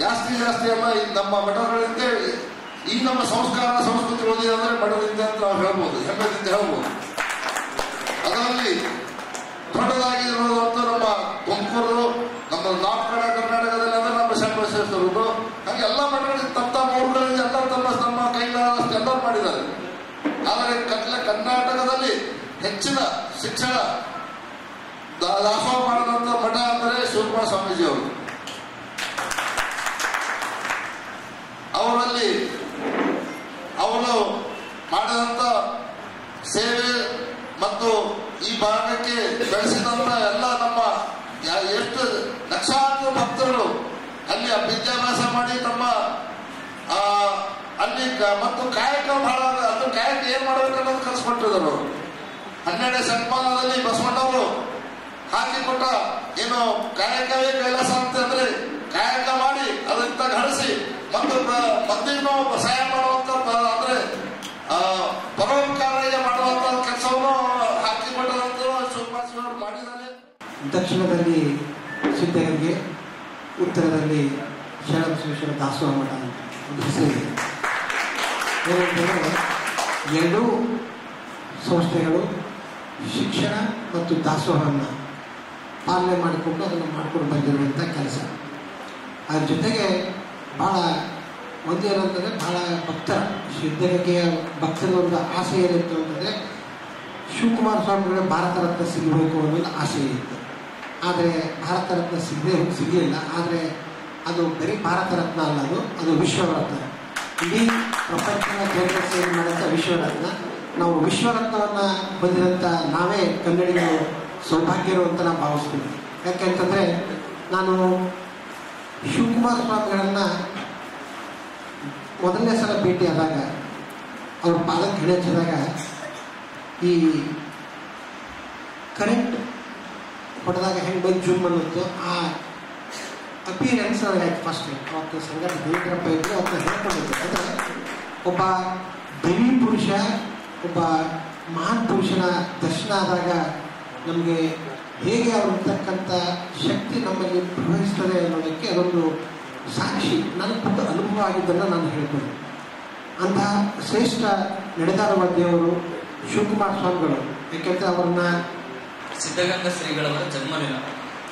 ಜಾಸ್ತಿ ಎಲ್ಲ ನಮ್ಮ ಮಠಗಳಿಂದ ಈ ನಮ್ಮ ಸಂಸ್ಕಾರ ಸಂಸ್ಕೃತಿ ಓದಿದೆ ಅಂದ್ರೆ ಮಠದಿಂದ ಅಂತ ನಾವು ಹೇಳ್ಬೋದು, ಹೆಮ್ಮೆದಿಂದ ಹೇಳ್ಬೋದು. ಅದರಲ್ಲಿ ದೊಡ್ಡದಾಗಿ ಇರೋದು ನಮ್ಮ ತುಮಕೂರು, ನಮ್ಮ ನಾರ್ತ್ ಕರ್ನಾಟಕದಲ್ಲಿ ಅಂದ್ರೆ ನಮ್ಮ ಬಸವೇಶ್ವರರು, ಹಾಗೆ ಎಲ್ಲ ಮಠಗಳಿಗೆ ತಮ್ಮ ಊರುಗಳಲ್ಲಿ ಎಲ್ಲ ನಮ್ಮ ಕೈಲಾದಷ್ಟು ಎಲ್ಲರೂ ಮಾಡಿದ್ದಾರೆ. ಆದರೆ ಕರ್ನಾಟಕದಲ್ಲಿ ಹೆಚ್ಚಿನ ಶಿಕ್ಷಣ ದಾಸೋಹ ಮಾಡಿದಂತ ಮಠ ಅಂದರೆ ಶಿವಕುಮಾರ ಸ್ವಾಮೀಜಿ ಅವರು. ಅವರಲ್ಲಿ ಅವರು ಮಾಡಿದಂತ ಸೇವೆ ಮತ್ತು ಈ ಭಾಗಕ್ಕೆ ಬೆಳೆಸಿದಂತ ಎಲ್ಲ ನಮ್ಮ ಎಷ್ಟು ಲಕ್ಷಾಂತರ ಭಕ್ತರು ಅಲ್ಲಿ ವಿದ್ಯಾಭ್ಯಾಸ ಮಾಡಿ ತಮ್ಮ ಅಲ್ಲಿ ಮತ್ತು ಕಾಯಕ ಬಹಳ ಅದು ಕಾಯಕ ಏನ್ ಮಾಡ್ಬೇಕು ಅನ್ನೋದು ಕಲ್ಸ್ಕೊಟ್ಟಿದ್ರು. 12ನೇ ಶತಮಾನದಲ್ಲಿ ಬಸವಣ್ಣವರು ಹಾಕಿಕೊಟ್ಟ ಏನು ಕಾಯಕವೇ ಕೈಲಾಸ ಅಂತಂದ್ರೆ ಕಾಯಕ ಮಾಡಿ ಅದರಿಂದ ಗಳಿಸಿ ಮತ್ತು ಮಂದಿಗೂ ಸಹಾಯ ಮಾಡುವಂತ ಅಂದ್ರೆ ಪರೋಪಕಾರ ಮಾಡುವಂತ ಕೆಲಸವನ್ನು ಹಾಕಿಕೊಟ್ಟದಂತ ಶಿವಪಾಸಿಯವರು ಮಾಡಿದ್ದಾರೆ. ದಕ್ಷಿಣದಲ್ಲಿ ಸಿದ್ಧಗಂಗೆ, ಉತ್ತರದಲ್ಲಿ ಶರಣಬಸವೇಶ್ವರ ದಾಸೋಹ ಮಠ ಅಂತ ಹೆಸರಿದೆ. ಏನಂತಂದರೆ ಎರಡೂ ಸಂಸ್ಥೆಗಳು ಶಿಕ್ಷಣ ಮತ್ತು ದಾಸೋಹವನ್ನು ಪಾಲನೆ ಮಾಡಿಕೊಂಡು ಅದನ್ನು ಮಾಡಿಕೊಂಡು ಬಂದಿರುವಂಥ ಕೆಲಸ. ಅದ್ರ ಜೊತೆಗೆ ಭಾಳ ಒಂದೇನಂತಂದರೆ ಭಾಳ ಭಕ್ತರ ಸಿದ್ಧಗಂಗೆಯ ಭಕ್ತರ ಒಂದು ಆಸೆ ಏನಿತ್ತು ಅಂತಂದರೆ ಶಿವಕುಮಾರ ಸ್ವಾಮಿಗಳಿಗೆ ಭಾರತ ರತ್ನ ಸಿಗಬೇಕು ಅನ್ನೋದು ಆಸೆ ಇತ್ತು. ಆದರೆ ಭಾರತ ರತ್ನ ಸಿಗಲಿಲ್ಲ. ಆದರೆ ಅದು ಬರೀ ಭಾರತ ರತ್ನ ಅಲ್ಲ, ಅದು ವಿಶ್ವರತ್ನ. ಇಡೀ ಪ್ರಪಂಚದ ಜನರ ಸೇವೆ ಮಾಡಿದಂಥ ವಿಶ್ವರತ್ನ. ನಾವು ವಿಶ್ವರತ್ನವನ್ನು ಹೊಂದಿದಂಥ ನಾವೇ ಕನ್ನಡಿಗರು ಸೌಭಾಗ್ಯರು ಅಂತ ನಾವು ಭಾವಿಸ್ತೀವಿ. ಯಾಕೆಂತಂದರೆ ನಾನು ಶಿವಕುಮಾರ ಸ್ವಾಮಿಗಳನ್ನು ಮೊದಲನೇ ಸಲ ಭೇಟಿಯಾದಾಗ, ಅವ್ರ ಪಾದಕ್ಕೆ ಹಿಡಿದಾಗ ಈ ಕರೆಂಟ್ ಹೊಡೆದಾಗ ಹೆಂಗೆ ಬಂದು ಜೂಮ್ ಅನ್ನೋದು ಆ ಅಪಿಯರೆನ್ಸ್ ನನಗಾಯ್ತು ಫಸ್ಟ್ ಟೈಮ್. ಅವತ್ತು ಸಂಘಟ ದೇವರಪ್ಪ ಇದ್ದು ಅವನ್ನ ಹೇಳ್ಕೊಂಡಿದ್ದೆ. ಅಂದರೆ ಒಬ್ಬ ದೈವಿ ಪುರುಷ, ಒಬ್ಬ ಮಹಾನ್ ಪುರುಷನ ದರ್ಶನ ಆದಾಗ ನಮಗೆ ಹೇಗೆ ಅವರಿರ್ತಕ್ಕಂಥ ಶಕ್ತಿ ನಮ್ಮಲ್ಲಿ ಪ್ರವಹಿಸ್ತದೆ ಅನ್ನೋದಕ್ಕೆ ಅದೊಂದು ಸಾಕ್ಷಿ ನನಗೆ ತುಂಬ ಅನುಭವ ಆಗಿದ್ದನ್ನು ನಾನು ಹೇಳ್ಬೋದು. ಅಂತಹ ಶ್ರೇಷ್ಠ ನಡೆದಾಡುವ ದೇವರು ಶಿವಕುಮಾರ ಸ್ವಾಮಿಗಳು. ಯಾಕೆಂದರೆ ಅವರನ್ನ ಸಿದ್ಧಗಂಗಾ ಶ್ರೀಗಳವರ ಜನ್ಮದಿನ,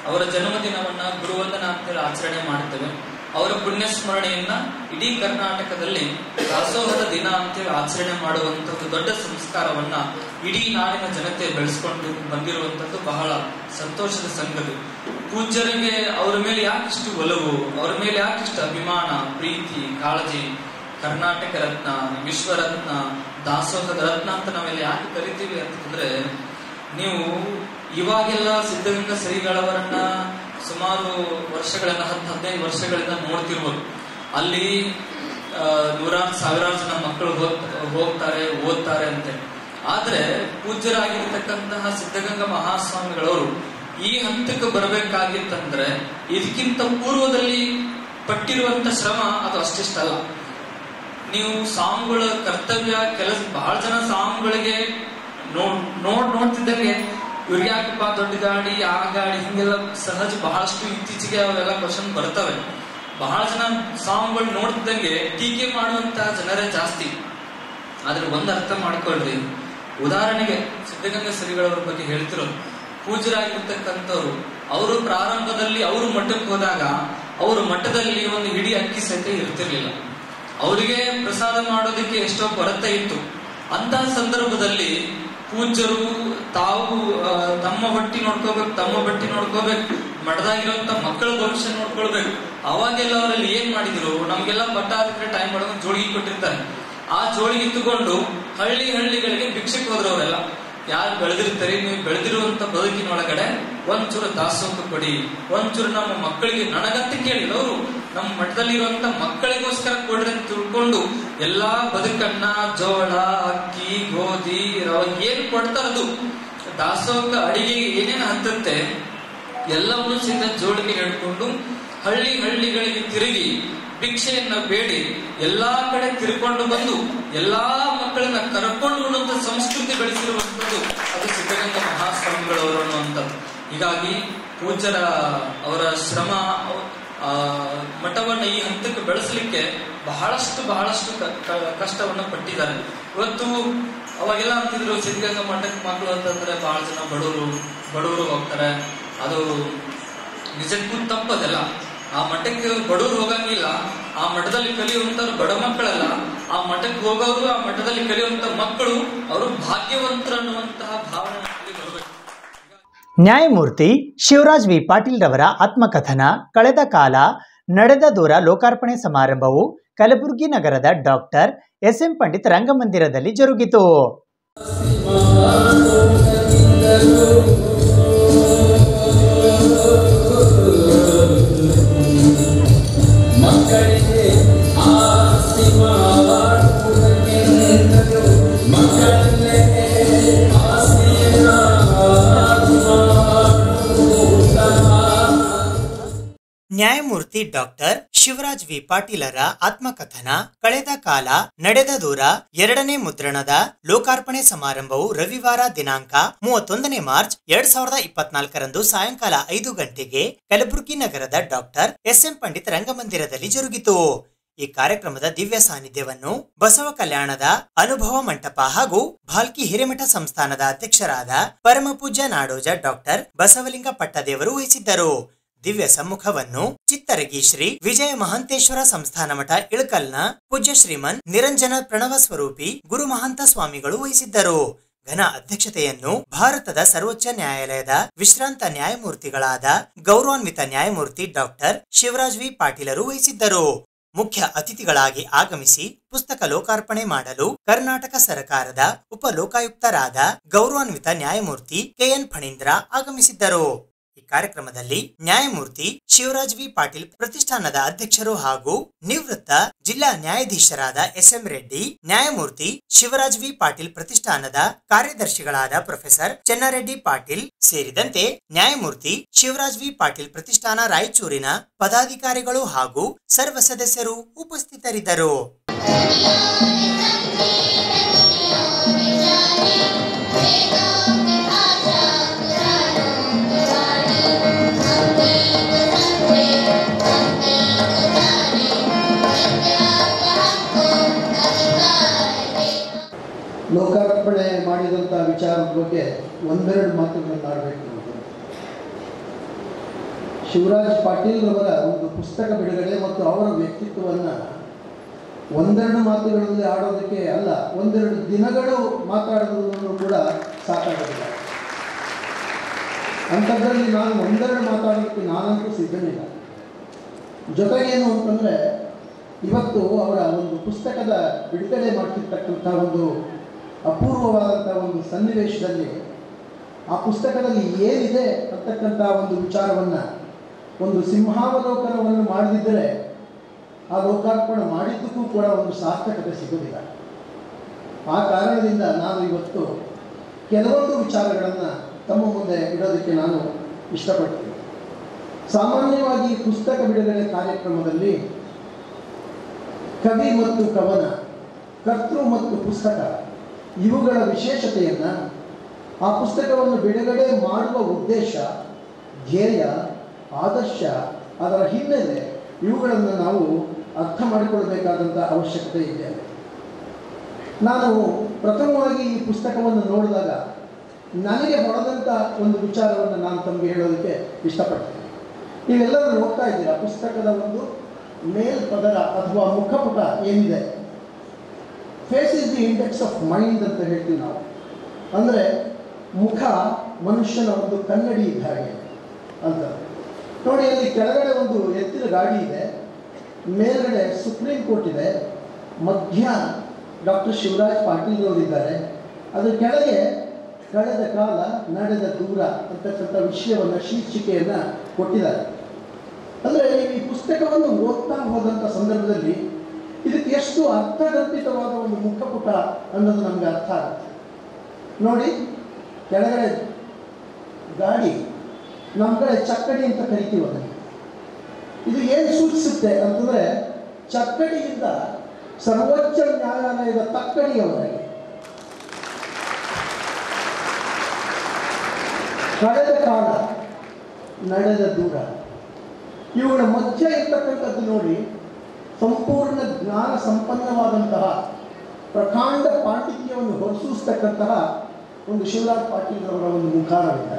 ಅವರ ಜನ್ಮದಿನವನ್ನ ಗುರುವಂದನ ಅಂತೇಳಿ ಆಚರಣೆ ಮಾಡುತ್ತೇವೆ. ಅವರ ಪುಣ್ಯ ಸ್ಮರಣೆಯನ್ನ ಇಡೀ ಕರ್ನಾಟಕದಲ್ಲಿ ದಾಸೋಹದ ದಿನ ಅಂತೇಳಿ ಆಚರಣೆ ಮಾಡುವಂತ ಒಂದು ದೊಡ್ಡ ಸಂಸ್ಕಾರವನ್ನ ಇಡೀ ನಾಡಿನ ಜನತೆ ಬೆಳೆಸ್ಕೊಂಡು ಬಂದಿರುವಂತದ್ದು ಬಹಳ ಸಂತೋಷದ ಸಂಗತಿ. ಪೂಜ್ಯರಿಗೆ ಅವರ ಮೇಲೆ ಯಾಕಿಷ್ಟು ಒಲವು, ಅವರ ಮೇಲೆ ಯಾಕಿಷ್ಟು ಅಭಿಮಾನ, ಪ್ರೀತಿ, ಕಾಳಜಿ, ಕರ್ನಾಟಕ ರತ್ನ, ವಿಶ್ವರತ್ನ, ದಾಸೋಹದ ರತ್ನ ಅಂತ ನಾವೆಲ್ಲ ಯಾಕೆ ಕರಿತೀವಿ ಅಂತಂದ್ರೆ, ನೀವು ಇವಾಗೆಲ್ಲ ಸಿದ್ಧಗಂಗಾ ಶ್ರೀಗಳವರನ್ನ ಸುಮಾರು ವರ್ಷಗಳಿಂದ 10-15 ವರ್ಷಗಳಿಂದ ನೋಡ್ತಿರ್ಬೋದು. ಅಲ್ಲಿ ನೂರಾರು ಸಾವಿರಾರು ಜನ ಮಕ್ಕಳು ಹೋಗ್ತಾರೆ, ಓದ್ತಾರೆ ಅಂತೆ. ಆದ್ರೆ ಪೂಜ್ಯರಾಗಿರ್ತಕ್ಕಂತಹ ಸಿದ್ಧಗಂಗಾ ಮಹಾಸ್ವಾಮಿಗಳವರು ಈ ಹಂತಕ್ಕೆ ಬರಬೇಕಾಗಿತ್ತಂದ್ರೆ ಇದಕ್ಕಿಂತ ಪೂರ್ವದಲ್ಲಿ ಪಟ್ಟಿರುವಂತ ಶ್ರಮ ಅದು ಅಷ್ಟಿಷ್ಟಲ್ಲ. ನೀವು ಸ್ವಾಮಿಗಳ ಕರ್ತವ್ಯ ಕೆಲಸ, ಬಹಳ ಜನ ಸ್ವಾಮಿಗಳಿಗೆ ನೋಡ್ತಿದ್ದಂಗೆ ಇವ್ರಿಗೆ ಯಾಕಪ್ಪ ದೊಡ್ಡ ಗಾಡಿ, ಆ ಗಾಡಿ, ಹಿಂಗೆಲ್ಲ ಸಹಜ ಬಹಳಷ್ಟು ಇತ್ತೀಚೆಗೆ ಅವೆಲ್ಲ ಕ್ವಶನ್ ಬರ್ತವೆ. ಬಹಳ ಜನ ಸ್ವಾಮಿಗಳು ನೋಡ್ತಿದ್ದಂಗೆ ಟೀಕೆ ಮಾಡುವಂತ ಜನರೇ ಜಾಸ್ತಿ. ಆದ್ರೆ ಒಂದ್ ಅರ್ಥ ಮಾಡ್ಕೊಳ್ರಿ, ಉದಾಹರಣೆಗೆ ಸಿದ್ಧಗಂಗಾ ಶ್ರೀಗಳವ್ರ ಬಗ್ಗೆ ಹೇಳ್ತಿರೋದು, ಪೂಜ್ಯರಾಗಿರ್ತಕ್ಕಂಥವ್ರು ಅವರು ಪ್ರಾರಂಭದಲ್ಲಿ ಅವರು ಮಠಕ್ಕೆ ಹೋದಾಗ ಅವ್ರ ಮಠದಲ್ಲಿ ಒಂದು ಹಿಡಿ ಅಕ್ಕಿ ಸಹಿತ ಇರ್ತಿರ್ಲಿಲ್ಲ. ಅವರಿಗೆ ಪ್ರಸಾದ ಮಾಡೋದಕ್ಕೆ ಎಷ್ಟೋ ಕೊರತೆ ಇತ್ತು. ಅಂತಹ ಸಂದರ್ಭದಲ್ಲಿ ಪೂಜ್ಯರು ತಾವು ತಮ್ಮ ಬಟ್ಟಿ ನೋಡ್ಕೋಬೇಕು, ಮಠದಾಗಿರುವಂತ ಮಕ್ಕಳ ಭವಿಷ್ಯ ನೋಡ್ಕೊಳ್ಬೇಕು. ಅವಾಗೆಲ್ಲ ಅವರಲ್ಲಿ ಏನ್ ಮಾಡಿದ್ರು, ನಮ್ಗೆಲ್ಲ ಪಟ್ಟ ಅದಕ್ಕೆ ಟೈಮ್ ಒಳಗೆ ಜೋಳಿಗೆ ಕೊಟ್ಟಿರ್ತಾರೆ. ಆ ಜೋಳಿಗೆ ತಗೊಂಡು ಹಳ್ಳಿಗಳಿಗೆ ಭಿಕ್ಷಕ್ಕೆ ಹೋದ್ರು. ಅವರೆಲ್ಲ ಯಾರು ಬೆಳೆದಿರ್ತಾರೆ, ನೀವು ಬೆಳೆದಿರುವಂತ ಬದುಕಿನೊಳಗಡೆ ಒಂಚೂರು ದಾಸೋಹ ಕೊಡಿ, ಒಂಚೂರು ನಮ್ಮ ಮಕ್ಕಳಿಗೆ, ನನಗಂತ ಕೇಳಿಲ್ಲ, ಅವರು ನಮ್ಮ ಮಠದಲ್ಲಿರುವಂತ ಮಕ್ಕಳಿಗೋಸ್ಕರ ಕೊಡ್ರಿ ಅಂತ ತಿಳ್ಕೊಂಡು ಎಲ್ಲಾ ಬದುಕನ್ನ, ಜೋಳ, ಅಕ್ಕಿ, ಗೋಧಿ, ರವೆ ಏನ್ ಕೊಡ್ತಾರದು ದಾಸೋಹ ಅಡಿಗೆಗೆ ಏನೇನು ಹತ್ತತ್ತೆ ಎಲ್ಲವನ್ನೂ ಸಹಿತ ಜೋಳಿಗೆ ಹಿಡ್ಕೊಂಡು ಹಳ್ಳಿಗಳಿಗೆ ತಿರುಗಿ ಭಿಕ್ಷೆಯನ್ನ ಬೇಡಿ ಎಲ್ಲಾ ಕಡೆ ತಿರ್ಕೊಂಡು ಬಂದು ಎಲ್ಲಾ ಮಕ್ಕಳನ್ನ ಕರ್ಕೊಂಡು ಉಣ್ಣುವಂತ ಸಂಸ್ಕೃತಿ ಬೆಳೆಸಿರುವಂತದ್ದು ಅದು ಸಿದ್ಧಗಂಗಾ ಮಹಾಸ್ವಾಮಿಗಳವರು ಅನ್ನುವಂಥದ್ದು. ಹೀಗಾಗಿ ಪೂಜ್ಯರ ಅವರ ಶ್ರಮ ಮಠವನ್ನ ಈ ಹಂತಕ್ಕೆ ಬೆಳೆಸಲಿಕ್ಕೆ ಬಹಳಷ್ಟು ಕಷ್ಟವನ್ನ ಪಟ್ಟಿದ್ದಾರೆ. ಇವತ್ತು ಅವಾಗೆಲ್ಲ ಅಂತಿದ್ರು ಸಿದ್ಧಗಂಗಾ ಮಠಕ್ಕೆ ಮಕ್ಕಳು ಅಂತಂದ್ರೆ ಬಹಳ ಜನ ಬಡವರು ಹೋಗ್ತಾರೆ. ಅದು ನಿಜಕ್ಕೂ ತಪ್ಪದಲ್ಲ. ಆ ಮಠಕ್ಕೆ ಬಡವರು ಹೋಗಂಗಿಲ್ಲ. ಆ ಮಠದಲ್ಲಿ ಕಲಿಯುವಂತವ್ರು ಬಡ ಮಕ್ಕಳಲ್ಲ. ಆ ಮಠಕ್ಕೆ ಹೋಗೋರು, ಆ ಮಠದಲ್ಲಿ ಕಲಿಯುವಂತ ಮಕ್ಕಳು ಅವರು ಭಾಗ್ಯವಂತರು ಅನ್ನುವಂತಹ ಭಾವನೆ ಬರಬೇಕು. ನ್ಯಾಯಮೂರ್ತಿ ಶಿವರಾಜ್ ವಿ ಪಾಟೀಲ್ ರವರ ಆತ್ಮಕಥನ ಕಳೆದ ಕಾಲ ನಡೆದ ದೂರ ಲೋಕಾರ್ಪಣೆ ಸಮಾರಂಭವು ಕಲಬುರಗಿ ನಗರದ ಡಾಕ್ಟರ್ ಎಸ್.ಎಂ. ಪಂಡಿತ್ ರಂಗಮಂದಿರದಲ್ಲಿ ಜರುಗಿತು. ಮಕ್ಕಳಿಗೆ ಆಸ್ತಿ ಮಾಡುವುದಕ್ಕೆಂತಲೂ ನ್ಯಾಯಮೂರ್ತಿ ಡಾಕ್ಟರ್ ಶಿವರಾಜ್ ವಿ ಪಾಟೀಲರ ಆತ್ಮಕಥನ ಕಳೆದ ಕಾಲ ನಡೆದ ದೂರ 2ನೇ ಮುದ್ರಣದ ಲೋಕಾರ್ಪಣೆ ಸಮಾರಂಭವು ರವಿವಾರ ದಿನಾಂಕ 31 ಮಾರ್ಚ್ 2024ರಂದು ಸಾಯಂಕಾಲ 5 ಗಂಟೆಗೆ ಕಲಬುರಗಿ ನಗರದ ಡಾಕ್ಟರ್ ಎಸ್.ಎಂ. ಪಂಡಿತ್ ರಂಗಮಂದಿರದಲ್ಲಿ ಜರುಗಿತು. ಈ ಕಾರ್ಯಕ್ರಮದ ದಿವ್ಯ ಸಾನ್ನಿಧ್ಯವನ್ನು ಬಸವ ಕಲ್ಯಾಣದ ಅನುಭವ ಮಂಟಪ ಹಾಗೂ ಭಾಲ್ಕಿ ಹಿರೇಮಠ ಸಂಸ್ಥಾನದ ಅಧ್ಯಕ್ಷರಾದ ಪರಮಪೂಜ್ಯ ನಾಡೋಜ ಡಾಕ್ಟರ್ ಬಸವಲಿಂಗ ಪಟ್ಟದೇವರು ವಹಿಸಿದ್ದರು. ದಿವ್ಯ ಸಮ್ಮುಖವನ್ನು ಚಿತ್ತರಗಿ ಶ್ರೀ ವಿಜಯ ಮಹಂತೇಶ್ವರ ಸಂಸ್ಥಾನ ಮಠ ಇಳಕಲ್ನ ಪೂಜ್ಯ ಶ್ರೀಮನ್ ನಿರಂಜನ ಪ್ರಣವ ಸ್ವರೂಪಿ ಗುರು ಮಹಂತ ಸ್ವಾಮಿಗಳು ವಹಿಸಿದ್ದರು. ಘನ ಅಧ್ಯಕ್ಷತೆಯನ್ನು ಭಾರತದ ಸರ್ವೋಚ್ಚ ನ್ಯಾಯಾಲಯದ ವಿಶ್ರಾಂತ ನ್ಯಾಯಮೂರ್ತಿಗಳಾದ ಗೌರವಾನ್ವಿತ ನ್ಯಾಯಮೂರ್ತಿ ಡಾಕ್ಟರ್ ಶಿವರಾಜ್ ವಿ ಪಾಟೀಲರು ವಹಿಸಿದ್ದರು. ಮುಖ್ಯ ಅತಿಥಿಗಳಾಗಿ ಆಗಮಿಸಿ ಪುಸ್ತಕ ಲೋಕಾರ್ಪಣೆ ಮಾಡಲು ಕರ್ನಾಟಕ ಸರ್ಕಾರದ ಉಪ ಲೋಕಾಯುಕ್ತರಾದ ಗೌರವಾನ್ವಿತ ನ್ಯಾಯಮೂರ್ತಿ ಕೆಎನ್ ಫಣೀಂದ್ರ ಆಗಮಿಸಿದ್ದರು. ಈ ಕಾರ್ಯಕ್ರಮದಲ್ಲಿ ನ್ಯಾಯಮೂರ್ತಿ ಶಿವರಾಜ್ ವಿ ಪಾಟೀಲ್ ಪ್ರತಿಷ್ಠಾನದ ಅಧ್ಯಕ್ಷರು ಹಾಗೂ ನಿವೃತ್ತ ಜಿಲ್ಲಾ ನ್ಯಾಯಾಧೀಶರಾದ ಎಸ್.ಎಂ. ರೆಡ್ಡಿ, ನ್ಯಾಯಮೂರ್ತಿ ಶಿವರಾಜ್ ವಿ ಪಾಟೀಲ್ ಪ್ರತಿಷ್ಠಾನದ ಕಾರ್ಯದರ್ಶಿಗಳಾದ ಪ್ರೊಫೆಸರ್ ಚೆನ್ನಾರೆಡ್ಡಿ ಪಾಟೀಲ್ ಸೇರಿದಂತೆ ನ್ಯಾಯಮೂರ್ತಿ ಶಿವರಾಜ್ ವಿ ಪಾಟೀಲ್ ಪ್ರತಿಷ್ಠಾನ ರಾಯಚೂರಿನ ಪದಾಧಿಕಾರಿಗಳು ಹಾಗೂ ಸರ್ವ ಸದಸ್ಯರು ಉಪಸ್ಥಿತರಿದ್ದರು. ಲೋಕಾರ್ಪಣೆ ಮಾಡಿದಂಥ ವಿಚಾರದ ಬಗ್ಗೆ ಒಂದೆರಡು ಮಾತುಗಳನ್ನು ಆಡಬೇಕು. ಶಿವರಾಜ್ ಪಾಟೀಲ್ರವರ ಒಂದು ಪುಸ್ತಕ ಬಿಡುಗಡೆ ಮತ್ತು ಅವರ ವ್ಯಕ್ತಿತ್ವವನ್ನು ಒಂದೆರಡು ಮಾತುಗಳಲ್ಲಿ ಆಡೋದಕ್ಕೆ ಅಲ್ಲ, ಒಂದೆರಡು ದಿನಗಳು ಮಾತಾಡೋದನ್ನು ಕೂಡ ಸಾಕಾಗೋದಿಲ್ಲ. ಅಂಥದ್ರಲ್ಲಿ ನಾನು ಒಂದೆರಡು ಮಾತಾಡೋದಕ್ಕೆ ನಾನಂತೂ ಸಿದ್ಧನಿಲ್ಲ. ಜೊತೆಗೇನು ಅಂತಂದರೆ, ಇವತ್ತು ಅವರ ಒಂದು ಪುಸ್ತಕದ ಬಿಡುಗಡೆ ಮಾಡ್ತಿರ್ತಕ್ಕಂಥ ಒಂದು ಅಪೂರ್ವವಾದಂಥ ಒಂದು ಸನ್ನಿವೇಶದಲ್ಲಿ ಆ ಪುಸ್ತಕದಲ್ಲಿ ಏನಿದೆ ಅಂತಕ್ಕಂಥ ಒಂದು ವಿಚಾರವನ್ನು, ಒಂದು ಸಿಂಹಾವಲೋಕನವನ್ನು ಮಾಡದಿದ್ದರೆ ಆ ಲೋಕಾರ್ಪಣೆ ಮಾಡಿದ್ದಕ್ಕೂ ಕೂಡ ಒಂದು ಸಾರ್ಥಕತೆ ಸಿಗೋದಿಲ್ಲ. ಆ ಕಾರಣದಿಂದ ನಾನು ಇವತ್ತು ಕೆಲವೊಂದು ವಿಚಾರಗಳನ್ನು ತಮ್ಮ ಮುಂದೆ ಇಡೋದಕ್ಕೆ ನಾನು ಇಷ್ಟಪಡ್ತೀನಿ. ಸಾಮಾನ್ಯವಾಗಿ ಪುಸ್ತಕ ಬಿಡುಗಡೆ ಕಾರ್ಯಕ್ರಮದಲ್ಲಿ ಕವಿ ಮತ್ತು ಕವನ, ಕರ್ತೃ ಮತ್ತು ಪುಸ್ತಕ ಇವುಗಳ ವಿಶೇಷತೆಯನ್ನು, ಆ ಪುಸ್ತಕವನ್ನು ಬಿಡುಗಡೆ ಮಾಡುವ ಉದ್ದೇಶ, ಧ್ಯೇಯ, ಆದರ್ಶ, ಅದರ ಹಿನ್ನೆಲೆ ಇವುಗಳನ್ನು ನಾವು ಅರ್ಥ ಮಾಡಿಕೊಳ್ಳಬೇಕಾದಂಥ ಅವಶ್ಯಕತೆ ಇದೆ. ನಾನು ಪ್ರಥಮವಾಗಿ ಈ ಪುಸ್ತಕವನ್ನು ನೋಡಿದಾಗ ನನಗೆ ಹೊಡೆದಂಥ ಒಂದು ವಿಚಾರವನ್ನು ನಾನು ತಮಗೆ ಹೇಳೋದಕ್ಕೆ ಇಷ್ಟಪಡ್ತೀನಿ. ನೀವೆಲ್ಲರೂ ನೋಡ್ತಾ ಇದ್ದೀರಾ, ಪುಸ್ತಕದ ಒಂದು ಮೇಲ್ಪದರ ಅಥವಾ ಮುಖಪುಟ ಏನಿದೆ, face is the index of mind ಅಂತ ಹೇಳ್ತೀವಿ ನಾವು. ಅಂದರೆ ಮುಖ ಮನುಷ್ಯನ ಒಂದು ಕನ್ನಡಿ ಇದ್ದ ಹಾಗೆ ಅಂತ ನೋಡಿ. ಅಲ್ಲಿ ಕೆಳಗಡೆ ಒಂದು ಎತ್ತಿನ ಗಾಡಿ ಇದೆ, ಮೇಲ್ಗಡೆ ಸುಪ್ರೀಂ ಕೋರ್ಟ್ ಇದೆ, ಮಧ್ಯ ಡಾಕ್ಟರ್ ಶಿವರಾಜ್ ಪಾಟೀಲ್ ಅವರಿದ್ದಾರೆ, ಅದರ ಕೆಳಗೆ ಕಳೆದ ಕಾಲ ನಡೆದ ದೂರ ಅಂತಕ್ಕಂಥ ವಿಷಯವನ್ನು, ಶೀರ್ಷಿಕೆಯನ್ನು ಕೊಟ್ಟಿದ್ದಾರೆ. ಅಂದರೆ ಈ ಪುಸ್ತಕವನ್ನು ಓದ್ತಾ ಹೋದಂಥ ಸಂದರ್ಭದಲ್ಲಿ ಇದಕ್ಕೆ ಎಷ್ಟು ಅರ್ಥಗರ್ಭಿತವಾದ ಒಂದು ಮುಖಪುಟ ಅನ್ನೋದು ನಮಗೆ ಅರ್ಥ ಆಗುತ್ತೆ. ನೋಡಿ, ಕೆಳಗಡೆ ಗಾಡಿ, ನಮ್ಮ ಕಡೆ ಚಕ್ಕಡಿ ಅಂತ ಕರಿತೀವಿ ಅದನ್ನು. ಇದು ಏನು ಸೂಚಿಸುತ್ತೆ ಅಂತಂದರೆ, ಚಕ್ಕಡಿಯಿಂದ ಸರ್ವೋಚ್ಚ ನ್ಯಾಯಾಲಯದ ತಕ್ಕಡಿಯವರೆಗೆ ಕಳೆದ ಕಾಲ ನಡೆದ ದೂರ, ಇವುಗಳ ಮಧ್ಯ ಇರ್ತಕ್ಕಂಥದ್ದು ನೋಡಿ, ಸಂಪೂರ್ಣ ಜ್ಞಾನ ಸಂಪನ್ನವಾದಂತಹ ಪ್ರಕಾಂಡ ಪಾಂಡಿತ್ಯವನ್ನು ಹೊರಸೂಸ್ತಕ್ಕಂತಹ ಒಂದು ಶಿವರಾಜ್ ಪಾಟೀಲ್ ಅವರ ಒಂದು ಮುಖಾರವಿದೆ.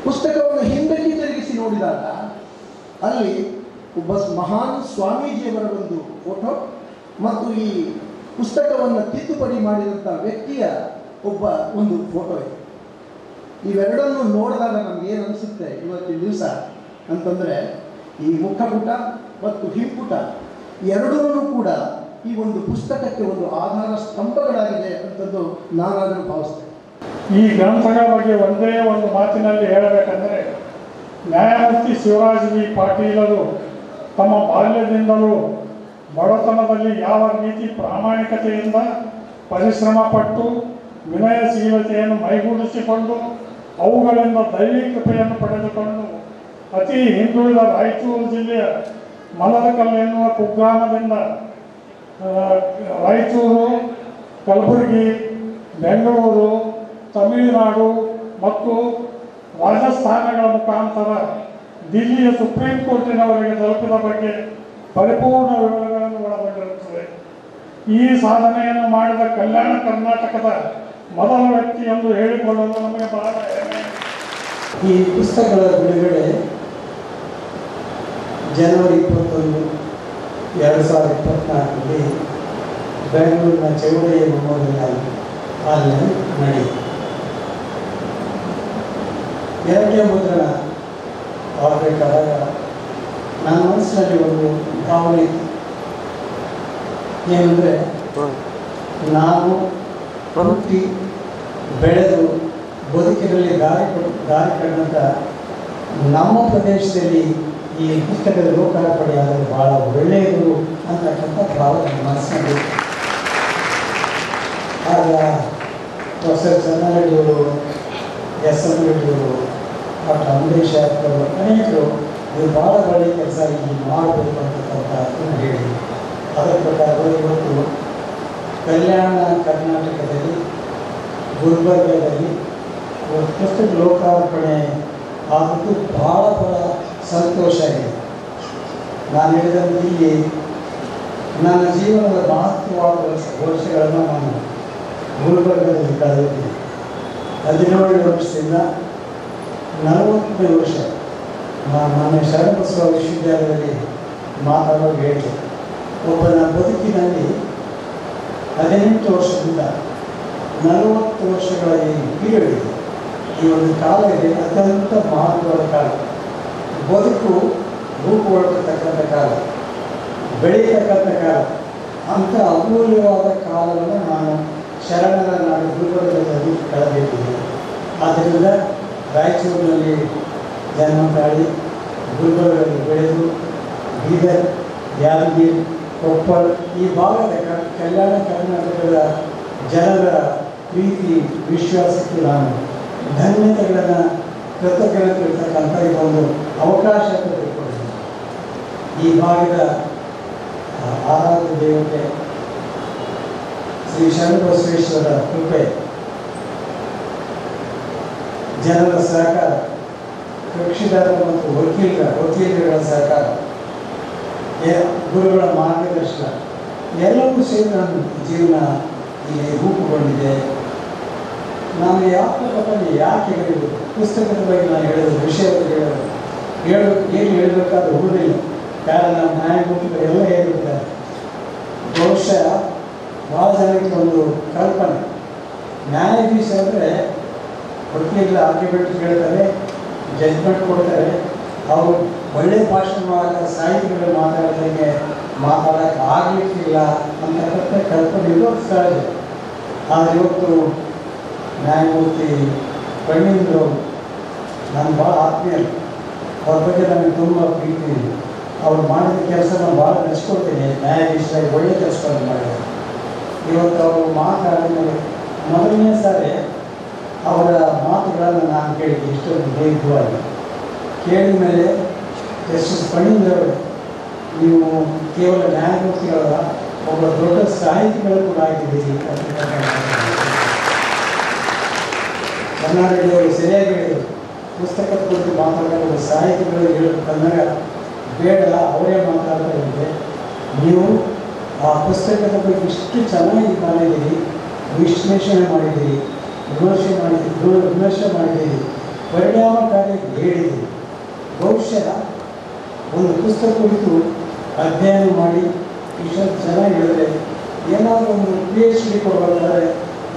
ಪುಸ್ತಕವನ್ನು ಹಿಂದಕ್ಕೆ ತಿರುಗಿಸಿ ನೋಡಿದಾಗ ಅಲ್ಲಿ ಒಬ್ಬ ಮಹಾನ್ ಸ್ವಾಮೀಜಿಯವರ ಒಂದು ಫೋಟೋ ಮತ್ತು ಈ ಪುಸ್ತಕವನ್ನು ತಿದ್ದುಪಡಿ ಮಾಡಿದಂಥ ವ್ಯಕ್ತಿಯ ಒಬ್ಬ ಒಂದು ಫೋಟೋ ಇದೆ. ಇವೆರಡನ್ನು ನೋಡಿದಾಗ ನಮ್ಗೆ ಏನು ಅನಿಸುತ್ತೆ ಇವತ್ತಿನ ದಿವಸ ಅಂತಂದರೆ, ಈ ಮುಖಪುಟ ಮತ್ತು ಹಿಂಪುಟ ಎರಡೂ ಕೂಡ ಈ ಒಂದು ಪುಸ್ತಕಕ್ಕೆ ಒಂದು ಆಧಾರ ಸ್ತಂಭಗಳಾಗಿದೆ ಅಂತಂದು ನಾನಾದರೂ ಭಾವಿಸ್ತೇನೆ. ಈ ಗ್ರಂಥಗಳ ಬಗ್ಗೆ ಒಂದೇ ಒಂದು ಮಾತಿನಲ್ಲಿ ಹೇಳಬೇಕಂದರೆ, ನ್ಯಾಯಮೂರ್ತಿ ಶಿವರಾಜ್ ವಿ ಪಾಟೀಲರು ತಮ್ಮ ಬಾಲ್ಯದಿಂದಲೂ ಬಡತನದಲ್ಲಿ ಯಾವ ರೀತಿ ಪ್ರಾಮಾಣಿಕತೆಯಿಂದ ಪರಿಶ್ರಮ ಪಟ್ಟು ವಿನಯಶೀಲತೆಯನ್ನು ಮೈಗೂಡಿಸಿಕೊಂಡು ಅವುಗಳಿಂದ ದೈವಿಕತೆಯನ್ನು ಪಡೆದುಕೊಂಡು ಅತಿ ಹಿಂದುಳಿದ ರಾಯಚೂರು ಜಿಲ್ಲೆಯ ಮಲದಕಲ್ಲು ಎನ್ನುವ ಕುಗ್ರಾಮದಿಂದ ರಾಯಚೂರು, ಕಲಬುರಗಿ, ಬೆಂಗಳೂರು, ತಮಿಳುನಾಡು ಮತ್ತು ರಾಜಸ್ಥಾನಗಳ ಮುಖಾಂತರ ದಿಲ್ಲಿಯ ಸುಪ್ರೀಂ ಕೋರ್ಟಿನವರೆಗೆ ತಲುಪಿದ ಬಗ್ಗೆ ಪರಿಪೂರ್ಣ ವಿವರಗಳನ್ನು ಒಳಗೊಂಡಿರುತ್ತದೆ. ಈ ಸಾಧನೆಯನ್ನು ಮಾಡಿದ ಕಲ್ಯಾಣ ಕರ್ನಾಟಕದ ಮೊದಲ ವ್ಯಕ್ತಿ ಎಂದು ಹೇಳಿಕೊಳ್ಳಲು ನಮಗೆ ಬಹಳ ಹೆಮ್ಮೆ. ಈ ಪುಸ್ತಕಗಳ ಬಿಡುಗಡೆ ಜನವರಿ 21, 2024ರಲ್ಲಿ ಬೆಂಗಳೂರಿನ ಚೌಡಯ್ಯ ಮೆಮೋರಿಯಲ್ ಹಾಲ್ನಲ್ಲಿ ನಡೆಯಿತು. ಎರಡನೇ ಮುದ್ರಣ ಆಗಬೇಕಾದಾಗ ನನ್ನ ಮನಸ್ಸಿನಲ್ಲಿ ಒಂದು ಭಾವನೆ ಇತ್ತು. ಏನಂದರೆ, ನಾನು ಹುಟ್ಟಿ ಬೆಳೆದು ಬದುಕಿನಲ್ಲಿ ದಾರಿ ಕಂಡಂಥ ನಮ್ಮ ಪ್ರದೇಶದಲ್ಲಿ ಈ ಪುಸ್ತಕದ ಲೋಕಾರ್ಪಣೆ ಆದರೆ ಭಾಳ ಒಳ್ಳೆಯದು ಅಂತಕ್ಕಂಥ ಭಾವ ನನ್ನ ಮನಸ್ಸಿನಲ್ಲಿ. ಆಗ ಪ್ರೊಫೆಸರ್ ಚನ್ನರೆಡ್ಡಿಯವರು, ಎಸ್.ಎಂ. ರೆಡ್ಡಿಯವರು, ಡಾಕ್ಟರ್ ಅಂಬರೀಷ್ ಅವರು ಅನೇಕರು ಇದು ಭಾಳ ಒಳ್ಳೆಯ ಕೆಲಸ ಇಲ್ಲಿ ಮಾಡಬೇಕು ಅಂತಕ್ಕಂಥ ಹೇಳಿ ಅದರ ಪ್ರಕಾರ ಇವತ್ತು ಕಲ್ಯಾಣ ಕರ್ನಾಟಕದಲ್ಲಿ ಗುಲ್ಬರ್ಗದಲ್ಲಿ ಪುಸ್ತಕ ಲೋಕಾರ್ಪಣೆ ಆದದ್ದು ಭಾಳ ಸಂತೋಷ ಇದೆ. ನಾನು ಹೇಳಿದಂತೆ ಇಲ್ಲಿ ನನ್ನ ಜೀವನದ ಮಹತ್ವವಾದ ವರ್ಷಗಳನ್ನು ನಾನು ಗುಲ್ಬರ್ಗದಲ್ಲಿ ಕಳೆದಿದ್ದೀನಿ. 17 ವರ್ಷದಿಂದ 40 ವರ್ಷ ನಾನು ಶರಣಬಸವ ವಿಶ್ವವಿದ್ಯಾಲಯದಲ್ಲಿ ಮಾತಾಡೋದು ಹೇಳಿದೆ. ಒಬ್ಬನ ಬದುಕಿನಲ್ಲಿ 18 ವರ್ಷದಿಂದ 40 ವರ್ಷಗಳ ಈ ಪೀರಿಯಡ್ ಇದೆ, ಈ ಒಂದು ಕಾಲ ಇದೆ, ಅತ್ಯಂತ ಮಹತ್ವದ ಕಾಲ. ಬದುಕು ರೂಪುಗೊಳ್ಳತಕ್ಕಂಥ ಕಾಲ, ಬೆಳೀತಕ್ಕಂಥ ಕಾಲ. ಅಂಥ ಅಮೂಲ್ಯವಾದ ಕಾಲವನ್ನು ನಾನು ಶರಣರ ನಾಡು ಗುಲ್ಬರ್ಗದಲ್ಲಿ ಕಳೆದಿದ್ದೀನಿ. ಆದ್ದರಿಂದ ರಾಯಚೂರಿನಲ್ಲಿ ಜನ್ಮ ತಾಳಿ ಗುಲ್ಬರ್ಗದಲ್ಲಿ ಬೆಳೆದು ಬೀದರ್, ಯಾದಗಿರಿ, ಕೊಪ್ಪಳ ಈ ಭಾಗದ ಕಲ್ಯಾಣ ಕರ್ನಾಟಕದ ಜನರ ಪ್ರೀತಿ ವಿಶ್ವಾಸಕ್ಕೆ ನಾನು ಧನ್ಯತೆಗಳನ್ನು ಕೃತಜ್ಞತೆ ಇರ್ತಕ್ಕಂಥ ಇದೊಂದು ಅವಕಾಶ ತೆಗೆದುಕೊಂಡಿದ್ದೀನಿ. ಈ ಭಾಗದ ಆರಾಧ್ಯ ದೇವತೆ ಶ್ರೀ ಶರಣಬಸವೇಶ್ವರ ಕೃಪೆ, ಜನರ ಸಹಕಾರ, ಕಕ್ಷಿದಾರರ ಮತ್ತು ವಕೀಲರುಗಳ ಸಹಕಾರ, ಗುರುಗಳ ಮಾರ್ಗದರ್ಶನ ಎಲ್ಲವೂ ಸೇರಿ ನನ್ನ ಜೀವನ ಇಲ್ಲಿ ರೂಪುಗೊಂಡಿದೆ. ನಾನು ಯಾಕೆ ಹೇಳಿದ್ದು ಪುಸ್ತಕದ ಬಗ್ಗೆ ನಾನು ಹೇಳೋದು, ವಿಷಯದ ಏನು ಹೇಳಬೇಕಾದ್ರೆ ಹುಡುಗಿಲ್ಲ. ಕಾರಣ ನಮ್ಮ ನ್ಯಾಯಮೂರ್ತಿಗಳು ಎಲ್ಲ ಹೇಳಿರ್ತಾರೆ. ಬಹುಶಃ ಭಾಳ ಜನಕ್ಕೆ ಒಂದು ಕಲ್ಪನೆ, ನ್ಯಾಯಾಧೀಶ ಅಂದರೆ ವಕೀಲರ ಆರ್ಗ್ಯುಮೆಂಟ್ ಕೇಳ್ತಾರೆ, ಜಡ್ಜ್ಮೆಂಟ್ ಕೊಡ್ತಾರೆ, ಅವರು ಒಳ್ಳೆಯ ಭಾಷಣ ಸಾಹಿತಿಗಳು ಮಾತಾಡೋದಂಗೆ ಮಾತಾಡೋಕ್ಕೆ ಆಗಲಿಕ್ಕಿಲ್ಲ ಅಂತಕ್ಕಂಥ ಕಲ್ಪನೆ ಇರೋದು ಸಹಜ. ಆದರೆ ಇವತ್ತು ನ್ಯಾಯಮೂರ್ತಿ ಪಣ್ಣೀಂದ್ರು ನಾನು ಭಾಳ ಆತ್ಮೀಯರು, ಅವ್ರ ಬಗ್ಗೆ ನನಗೆ ತುಂಬ ಪ್ರೀತಿ ಇದೆ. ಅವ್ರು ಮಾಡಿದ ಕೆಲಸ ನಾನು ಭಾಳ ಮೆಚ್ಕೊಳ್ತೀನಿ. ನ್ಯಾಯಾಧೀಶರಾಗಿ ಒಳ್ಳೆಯ ಕೆಲಸವನ್ನು ಮಾಡಿದ್ದಾರೆ. ಇವತ್ತು ಅವರು ಮಾತಾಡಿದ ಮೊದಲನೇ ಸಾರಿ ಅವರ ಮಾತುಗಳನ್ನು ನಾನು ಕೇಳಿದ್ದೆ ಇಷ್ಟೊಂದು ದೀರ್ಘವಾಗಿ. ಕೇಳಿದ ಮೇಲೆ ಜಸ್ಟಿಸ್ ಪಣ್ಣೀಂದ್ರವರು ನೀವು ಕೇವಲ ನ್ಯಾಯಮೂರ್ತಿಗಳ ಒಬ್ಬ ದೊಡ್ಡ ಸಾಹಿತಿಗಳು ಕೂಡ ಆಗಿದ್ದೀರಿ ಕರ್ನಾಟಕದವರು ಸರಿಯಾಗಿ ಹೇಳಿದರು. ಪುಸ್ತಕದ ಕುರಿತು ಮಾತಾಡೋದು ಸಾಹಿತಿಗಳು ಹೇಳಬೇಕಂದಾಗ ಬೇಡ, ಅವರೇ ಮಾತಾಡ್ತಾ ಇದ್ದೆ. ನೀವು ಆ ಪುಸ್ತಕದ ಬಗ್ಗೆ ಇಷ್ಟು ಚೆನ್ನಾಗಿ ಮಾಡಿದ್ದೀರಿ, ವಿಶ್ಲೇಷಣೆ ಮಾಡಿದ್ದೀರಿ, ವಿಮರ್ಶೆ ಮಾಡಿದ್ದೀರಿ, ಪರಿಣಾಮಕಾರಿಯಾಗಿ ಹೇಳಿದ್ದೀರಿ. ಬಹುಶಃ ಒಂದು ಪುಸ್ತಕ ಕುರಿತು ಅಧ್ಯಯನ ಮಾಡಿ ಇಷ್ಟೊಂದು ಚೆನ್ನಾಗಿ ಹೇಳಿದ್ರೆ ಏನಾದರೂ ಒಂದು PhD ಕೊಡಬೇಕಾದ್ರೆ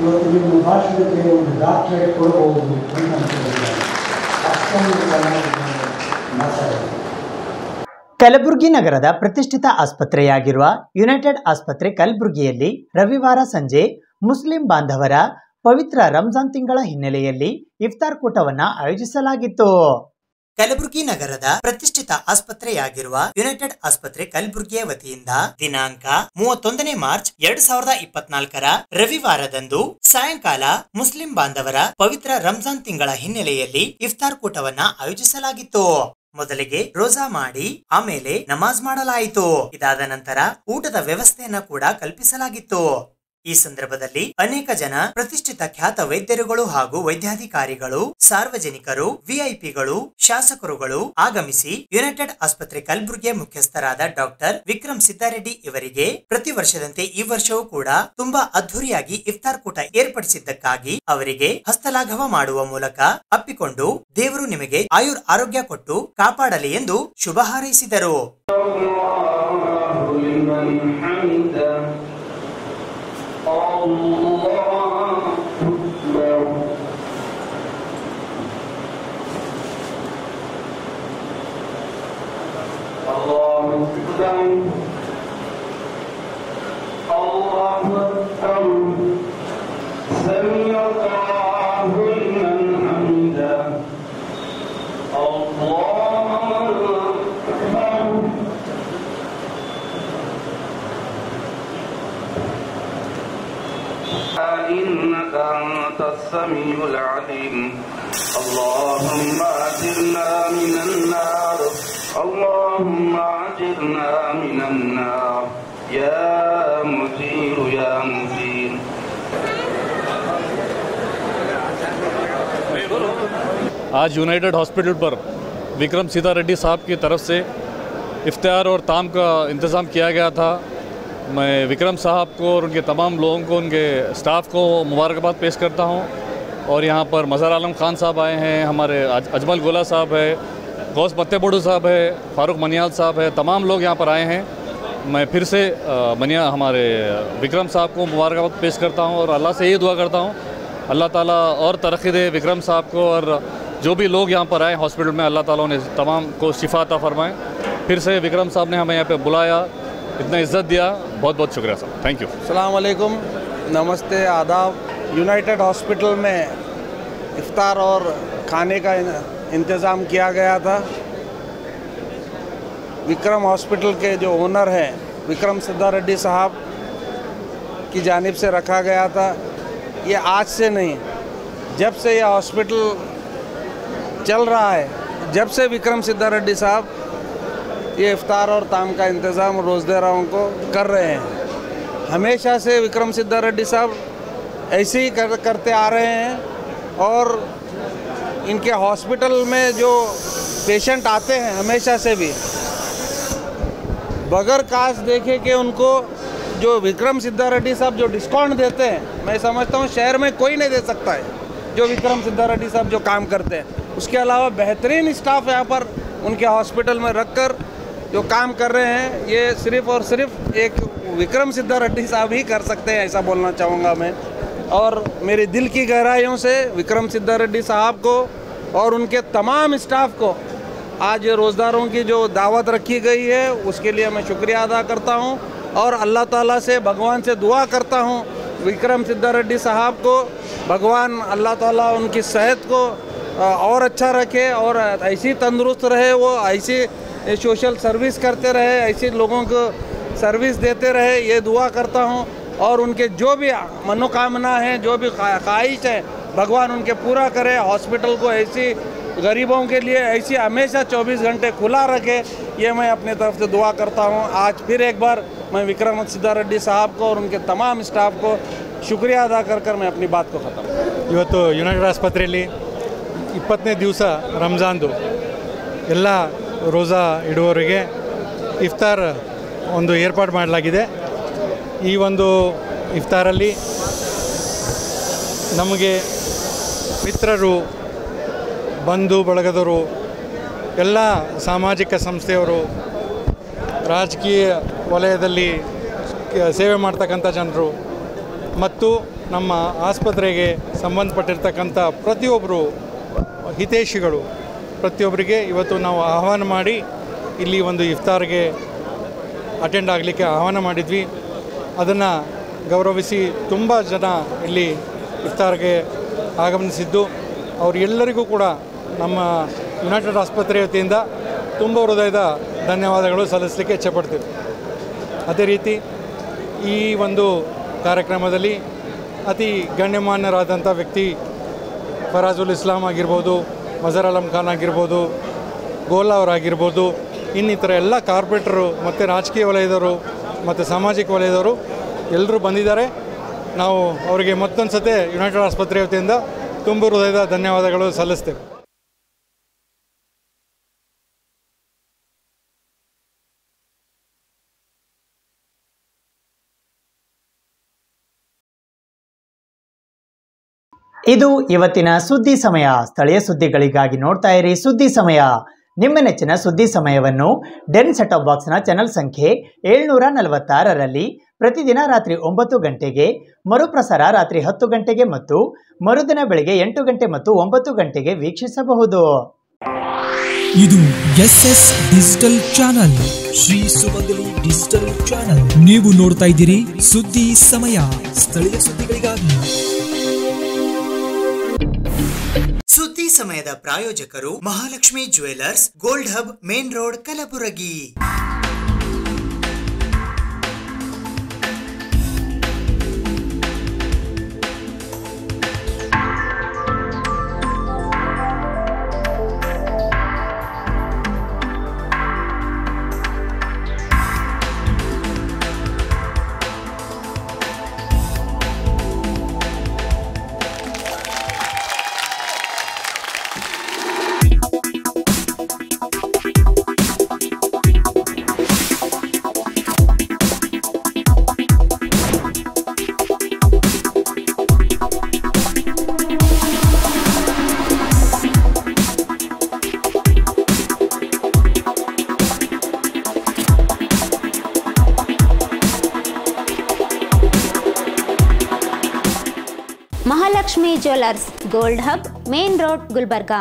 ಇವತ್ತು ನಿಮ್ಮ ಭಾಷಣಕ್ಕೆ ಒಂದು ಡಾಕ್ಟರೇಟ್ ಕೊಡಬಹುದು ಅಂತ ಅನ್ಕೊಂಡಿದ್ದಾರೆ. ಅಷ್ಟೊಂದು ಚೆನ್ನಾಗಿ ಮಾತಾಡಿದೆ. ಕಲಬುರಗಿ ನಗರದ ಪ್ರತಿಷ್ಠಿತ ಆಸ್ಪತ್ರೆಯಾಗಿರುವ ಯುನೈಟೆಡ್ ಆಸ್ಪತ್ರೆ ಕಲಬುರಗಿಯಲ್ಲಿ ರವಿವಾರ ಸಂಜೆ ಮುಸ್ಲಿಂ ಬಾಂಧವರ ಪವಿತ್ರ ರಂಜಾನ್ ತಿಂಗಳ ಹಿನ್ನೆಲೆಯಲ್ಲಿ ಇಫ್ತಾರ್ ಕೂಟವನ್ನು ಆಯೋಜಿಸಲಾಗಿತ್ತು. ಕಲಬುರಗಿ ನಗರದ ಪ್ರತಿಷ್ಠಿತ ಆಸ್ಪತ್ರೆಯಾಗಿರುವ ಯುನೈಟೆಡ್ ಆಸ್ಪತ್ರೆ ಕಲಬುರಗಿಯ ವತಿಯಿಂದ ದಿನಾಂಕ 31 ಮಾರ್ಚ್ 2024 ರವಿವಾರದಂದು ಸಾಯಂಕಾಲ ಮುಸ್ಲಿಂ ಬಾಂಧವರ ಪವಿತ್ರ ರಂಜಾನ್ ತಿಂಗಳ ಹಿನ್ನೆಲೆಯಲ್ಲಿ ಇಫ್ತಾರ್ ಕೂಟವನ್ನ ಆಯೋಜಿಸಲಾಗಿತ್ತು. ಮೊದಲಿಗೆ ರೋಜಾ ಮಾಡಿ ಆಮೇಲೆ ನಮಾಜ್ ಮಾಡಲಾಯಿತು. ಇದಾದ ನಂತರ ಊಟದ ವ್ಯವಸ್ಥೆಯನ್ನ ಕೂಡ ಕಲ್ಪಿಸಲಾಗಿತ್ತು. ಈ ಸಂದರ್ಭದಲ್ಲಿ ಅನೇಕ ಜನ ಪ್ರತಿಷ್ಠಿತ ಖ್ಯಾತ ವೈದ್ಯರುಗಳು ಹಾಗೂ ವೈದ್ಯಾಧಿಕಾರಿಗಳು, ಸಾರ್ವಜನಿಕರು, ವಿಐಪಿಗಳು, ಶಾಸಕರುಗಳು ಆಗಮಿಸಿ ಯುನೈಟೆಡ್ ಆಸ್ಪತ್ರೆ ಕಲಬುರಗಿಯ ಮುಖ್ಯಸ್ಥರಾದ ಡಾಕ್ಟರ್ ವಿಕ್ರಮ್ ಸಿದ್ದಾರೆಡ್ಡಿ ಇವರಿಗೆ ಪ್ರತಿ ವರ್ಷದಂತೆ ಈ ವರ್ಷವೂ ಕೂಡ ತುಂಬಾ ಅದ್ಧೂರಿಯಾಗಿ ಇಫ್ತಾರ್ ಕೂಟ ಏರ್ಪಡಿಸಿದ್ದಕ್ಕಾಗಿ ಅವರಿಗೆ ಹಸ್ತಲಾಘವ ಮಾಡುವ ಮೂಲಕ ಅಪ್ಪಿಕೊಂಡು ದೇವರು ನಿಮಗೆ ಆರೋಗ್ಯ ಕೊಟ್ಟು ಕಾಪಾಡಲಿ ಎಂದು ಶುಭ ಹಾರೈಸಿದರು. إنك أنت السميع العليم اللهم أجرنا من النار اللهم أجرنا من النار يا مجير يا مجير. आज यूनाइटेड हॉस्पिटल पर विक्रम सिद्धारेड्डी साहब की तरफ से इफ्तार और ताम का इंतज़ाम किया गया था। मैं विक्रम साहब को और उनके तमाम लोगों को, उनके स्टाफ को मुबारकबाद पेश करता हूं। और यहाँ पर मज़हर आलम खान साहब आए हैं, हमारे अजमल गोला साहब है, गौस पत्तेबोडू साहब है, फारूक मनियाल साहब है, तमाम लोग यहाँ पर आए हैं। मैं फिर से हमारे विक्रम साहब को मुबारकबाद पेश करता हूँ और अल्लाह से ये दुआ करता हूँ अल्लाह ताला और तरक्की दे विक्रम साहब को, और जो भी लोग यहाँ पर आए हॉस्पिटल में अल्लाह ताला ने तमाम को शिफा अता फरमाएँ। फिर से विक्रम साहब ने हमें यहाँ पे बुलाया, इतना इज़्ज़त दिया, बहुत बहुत शुक्रिया साहब, थैंक यू। अस्सलाम वालेकुम, नमस्ते, आदाब। यूनाइटेड हॉस्पिटल में इफ्तार और खाने का इंतज़ाम किया गया था। विक्रम हॉस्पिटल के जो ओनर हैं विक्रम सिद्धारेड्डी साहब की जानिब से रखा गया था। ये आज से नहीं, जब से यह हॉस्पिटल चल रहा है, जब से विक्रम सिद्धारेड्डी साहब ये इफ्तार और ताम का इंतज़ाम रोज़देराओं को कर रहे हैं। हमेशा से विक्रम सिद्धारेड्डी साहब ऐसे ही करते आ रहे हैं और इनके हॉस्पिटल में जो पेशेंट आते हैं हमेशा से भी बगैर काश देखे कि उनको जो विक्रम सिद्धारेड्डी साहब जो डिस्काउंट देते हैं, मैं समझता हूँ शहर में कोई नहीं दे सकता है जो विक्रम सिद्धारेड्डी साहब जो काम करते हैं। उसके अलावा बेहतरीन स्टाफ यहाँ पर उनके हॉस्पिटल में रखकर जो काम कर रहे हैं, ये सिर्फ़ और सिर्फ एक विक्रम सिद्धारेड्डी साहब ही कर सकते हैं, ऐसा बोलना चाहूँगा मैं। और मेरे दिल की गहराइयों से विक्रम सिद्धारेड्डी साहब को और उनके तमाम स्टाफ को आज रोज़दारों की जो दावत रखी गई है उसके लिए मैं शुक्रिया अदा करता हूँ और अल्लाह ताला से, भगवान से दुआ करता हूँ विक्रम सिद्धारेड्डी साहब को भगवान अल्लाह ताला उनकी सेहत को और अच्छा रखे और ऐसी तंदुरुस्त रहे, वो ऐसी सोशल सर्विस करते रहे, ऐसे लोगों को सर्विस देते रहे, ये दुआ करता हूँ। और उनके जो भी मनोकामना हैं, जो भी ख्वाहिश है, भगवान उनके पूरा करे। हॉस्पिटल को ऐसी गरीबों के लिए ऐसी हमेशा 24 घंटे खुला रखे, ये मैं अपनी तरफ से दुआ करता हूँ। आज फिर एक बार मैं विक्रम सिद्धारेड्डी साहब को और उनके तमाम स्टाफ को शुक्रिया अदा कर मैं अपनी बात को ख़त्म। ಇವತ್ತು ಯುನೈಟೆಡ್ ಆಸ್ಪತ್ರೆಯಲ್ಲಿ 20ನೇ ದಿವಸ ರಂಜಾನ್ದು ಎಲ್ಲ ರೋಜಾ ಇಡುವವರಿಗೆ ಇಫ್ತಾರ್ ಒಂದು ಏರ್ಪಾಡು ಮಾಡಲಾಗಿದೆ. ಈ ಒಂದು ಇಫ್ತಾರಲ್ಲಿ ನಮಗೆ ಮಿತ್ರರು, ಬಂಧು ಬಳಗದವರು, ಎಲ್ಲ ಸಾಮಾಜಿಕ ಸಂಸ್ಥೆಯವರು, ರಾಜಕೀಯ ವಲಯದಲ್ಲಿ ಸೇವೆ ಮಾಡ್ತಕ್ಕಂಥ ಜನರು ಮತ್ತು ನಮ್ಮ ಆಸ್ಪತ್ರೆಗೆ ಸಂಬಂಧಪಟ್ಟಿರ್ತಕ್ಕಂಥ ಪ್ರತಿಯೊಬ್ಬರು ಹಿತೈಷಿಗಳು ಪ್ರತಿಯೊಬ್ಬರಿಗೆ ಇವತ್ತು ನಾವು ಆಹ್ವಾನ ಮಾಡಿ ಇಲ್ಲಿ ಒಂದು ಇಫ್ತಾರ್ಗೆ ಅಟೆಂಡ್ ಆಗಲಿಕ್ಕೆ ಆಹ್ವಾನ ಮಾಡಿದ್ವಿ. ಅದನ್ನು ಗೌರವಿಸಿ ತುಂಬ ಜನ ಇಲ್ಲಿ ಇಫ್ತಾರ್ಗೆ ಆಗಮನಿಸಿದ್ದು, ಅವರೆಲ್ಲರಿಗೂ ಕೂಡ ನಮ್ಮ ಯುನೈಟೆಡ್ ಆಸ್ಪತ್ರೆ ವತಿಯಿಂದ ತುಂಬ ಹೃದಯದ ಧನ್ಯವಾದಗಳು ಸಲ್ಲಿಸಲಿಕ್ಕೆ ಇಚ್ಛೆಪಡ್ತೀವಿ. ಅದೇ ರೀತಿ ಈ ಒಂದು ಕಾರ್ಯಕ್ರಮದಲ್ಲಿ ಅತಿ ಗಣ್ಯಮಾನ್ಯರಾದಂಥ ವ್ಯಕ್ತಿ ಫರಾಜುಲ್ ಇಸ್ಲಾಂ ಆಗಿರ್ಬೋದು, ಮಜರ್ ಆಲಮ್ ಖಾನ್ ಆಗಿರ್ಬೋದು, ಗೋಲಾ ಅವರಾಗಿರ್ಬೋದು, ಇನ್ನಿತರ ಎಲ್ಲ ಕಾರ್ಪೊರೇಟರು ಮತ್ತು ರಾಜಕೀಯ ವಲಯದವರು ಮತ್ತು ಸಾಮಾಜಿಕ ವಲಯದವರು ಎಲ್ಲರೂ ಬಂದಿದ್ದಾರೆ. ನಾವು ಅವರಿಗೆ ಮತ್ತೊಂದು ಸತಿ ಯುನೈಟೆಡ್ ಆಸ್ಪತ್ರೆ ವತಿಯಿಂದ ತುಂಬ ಹೃದಯದ ಧನ್ಯವಾದಗಳು ಸಲ್ಲಿಸ್ತೇವೆ. ಇದು ಇವತ್ತಿನ ಸುದ್ದಿ ಸಮಯ. ಸ್ಥಳೀಯ ಸುದ್ದಿಗಳಿಗಾಗಿ ನೋಡ್ತಾ ಇರಿ ಸುದ್ದಿ ಸಮಯ. ನಿಮ್ಮ ನೆಚ್ಚಿನ ಸುದ್ದಿ ಸಮಯವನ್ನು ಡೆನ್ ಸೆಟ್-ಟಾಪ್ ಬಾಕ್ಸ್ನ ಚಾನಲ್ ಸಂಖ್ಯೆ 746ರಲ್ಲಿ ಪ್ರತಿದಿನ ರಾತ್ರಿ 9 ಗಂಟೆಗೆ, ಮರುಪ್ರಸಾರ ರಾತ್ರಿ 10 ಗಂಟೆಗೆ ಮತ್ತು ಮರುದಿನ ಬೆಳಗ್ಗೆ 8 ಗಂಟೆ ಮತ್ತು 9 ಗಂಟೆಗೆ ವೀಕ್ಷಿಸಬಹುದು. ಇದು SS ಡಿಜಿಟಲ್ ಚಾನಲ್, ಶ್ರೀ ಸುಮಂಗಲಿ ಡಿಜಿಟಲ್ ಚಾನಲ್. ನೀವು ನೋಡ್ತಾ ಇದ್ದೀರಿ ಸುದ್ದಿ ಸಮಯ, ಸ್ಥಳೀಯ ಸುದ್ದಿಗಳಿಗಾಗಿ. ಸುದ್ದಿ ಸಮಯದ ಪ್ರಾಯೋಜಕರು Mahalakshmi jewellers, gold hub, main road, Kalaburagi. Mahalakshmi jewellers, gold hub, main road, Gulbarga.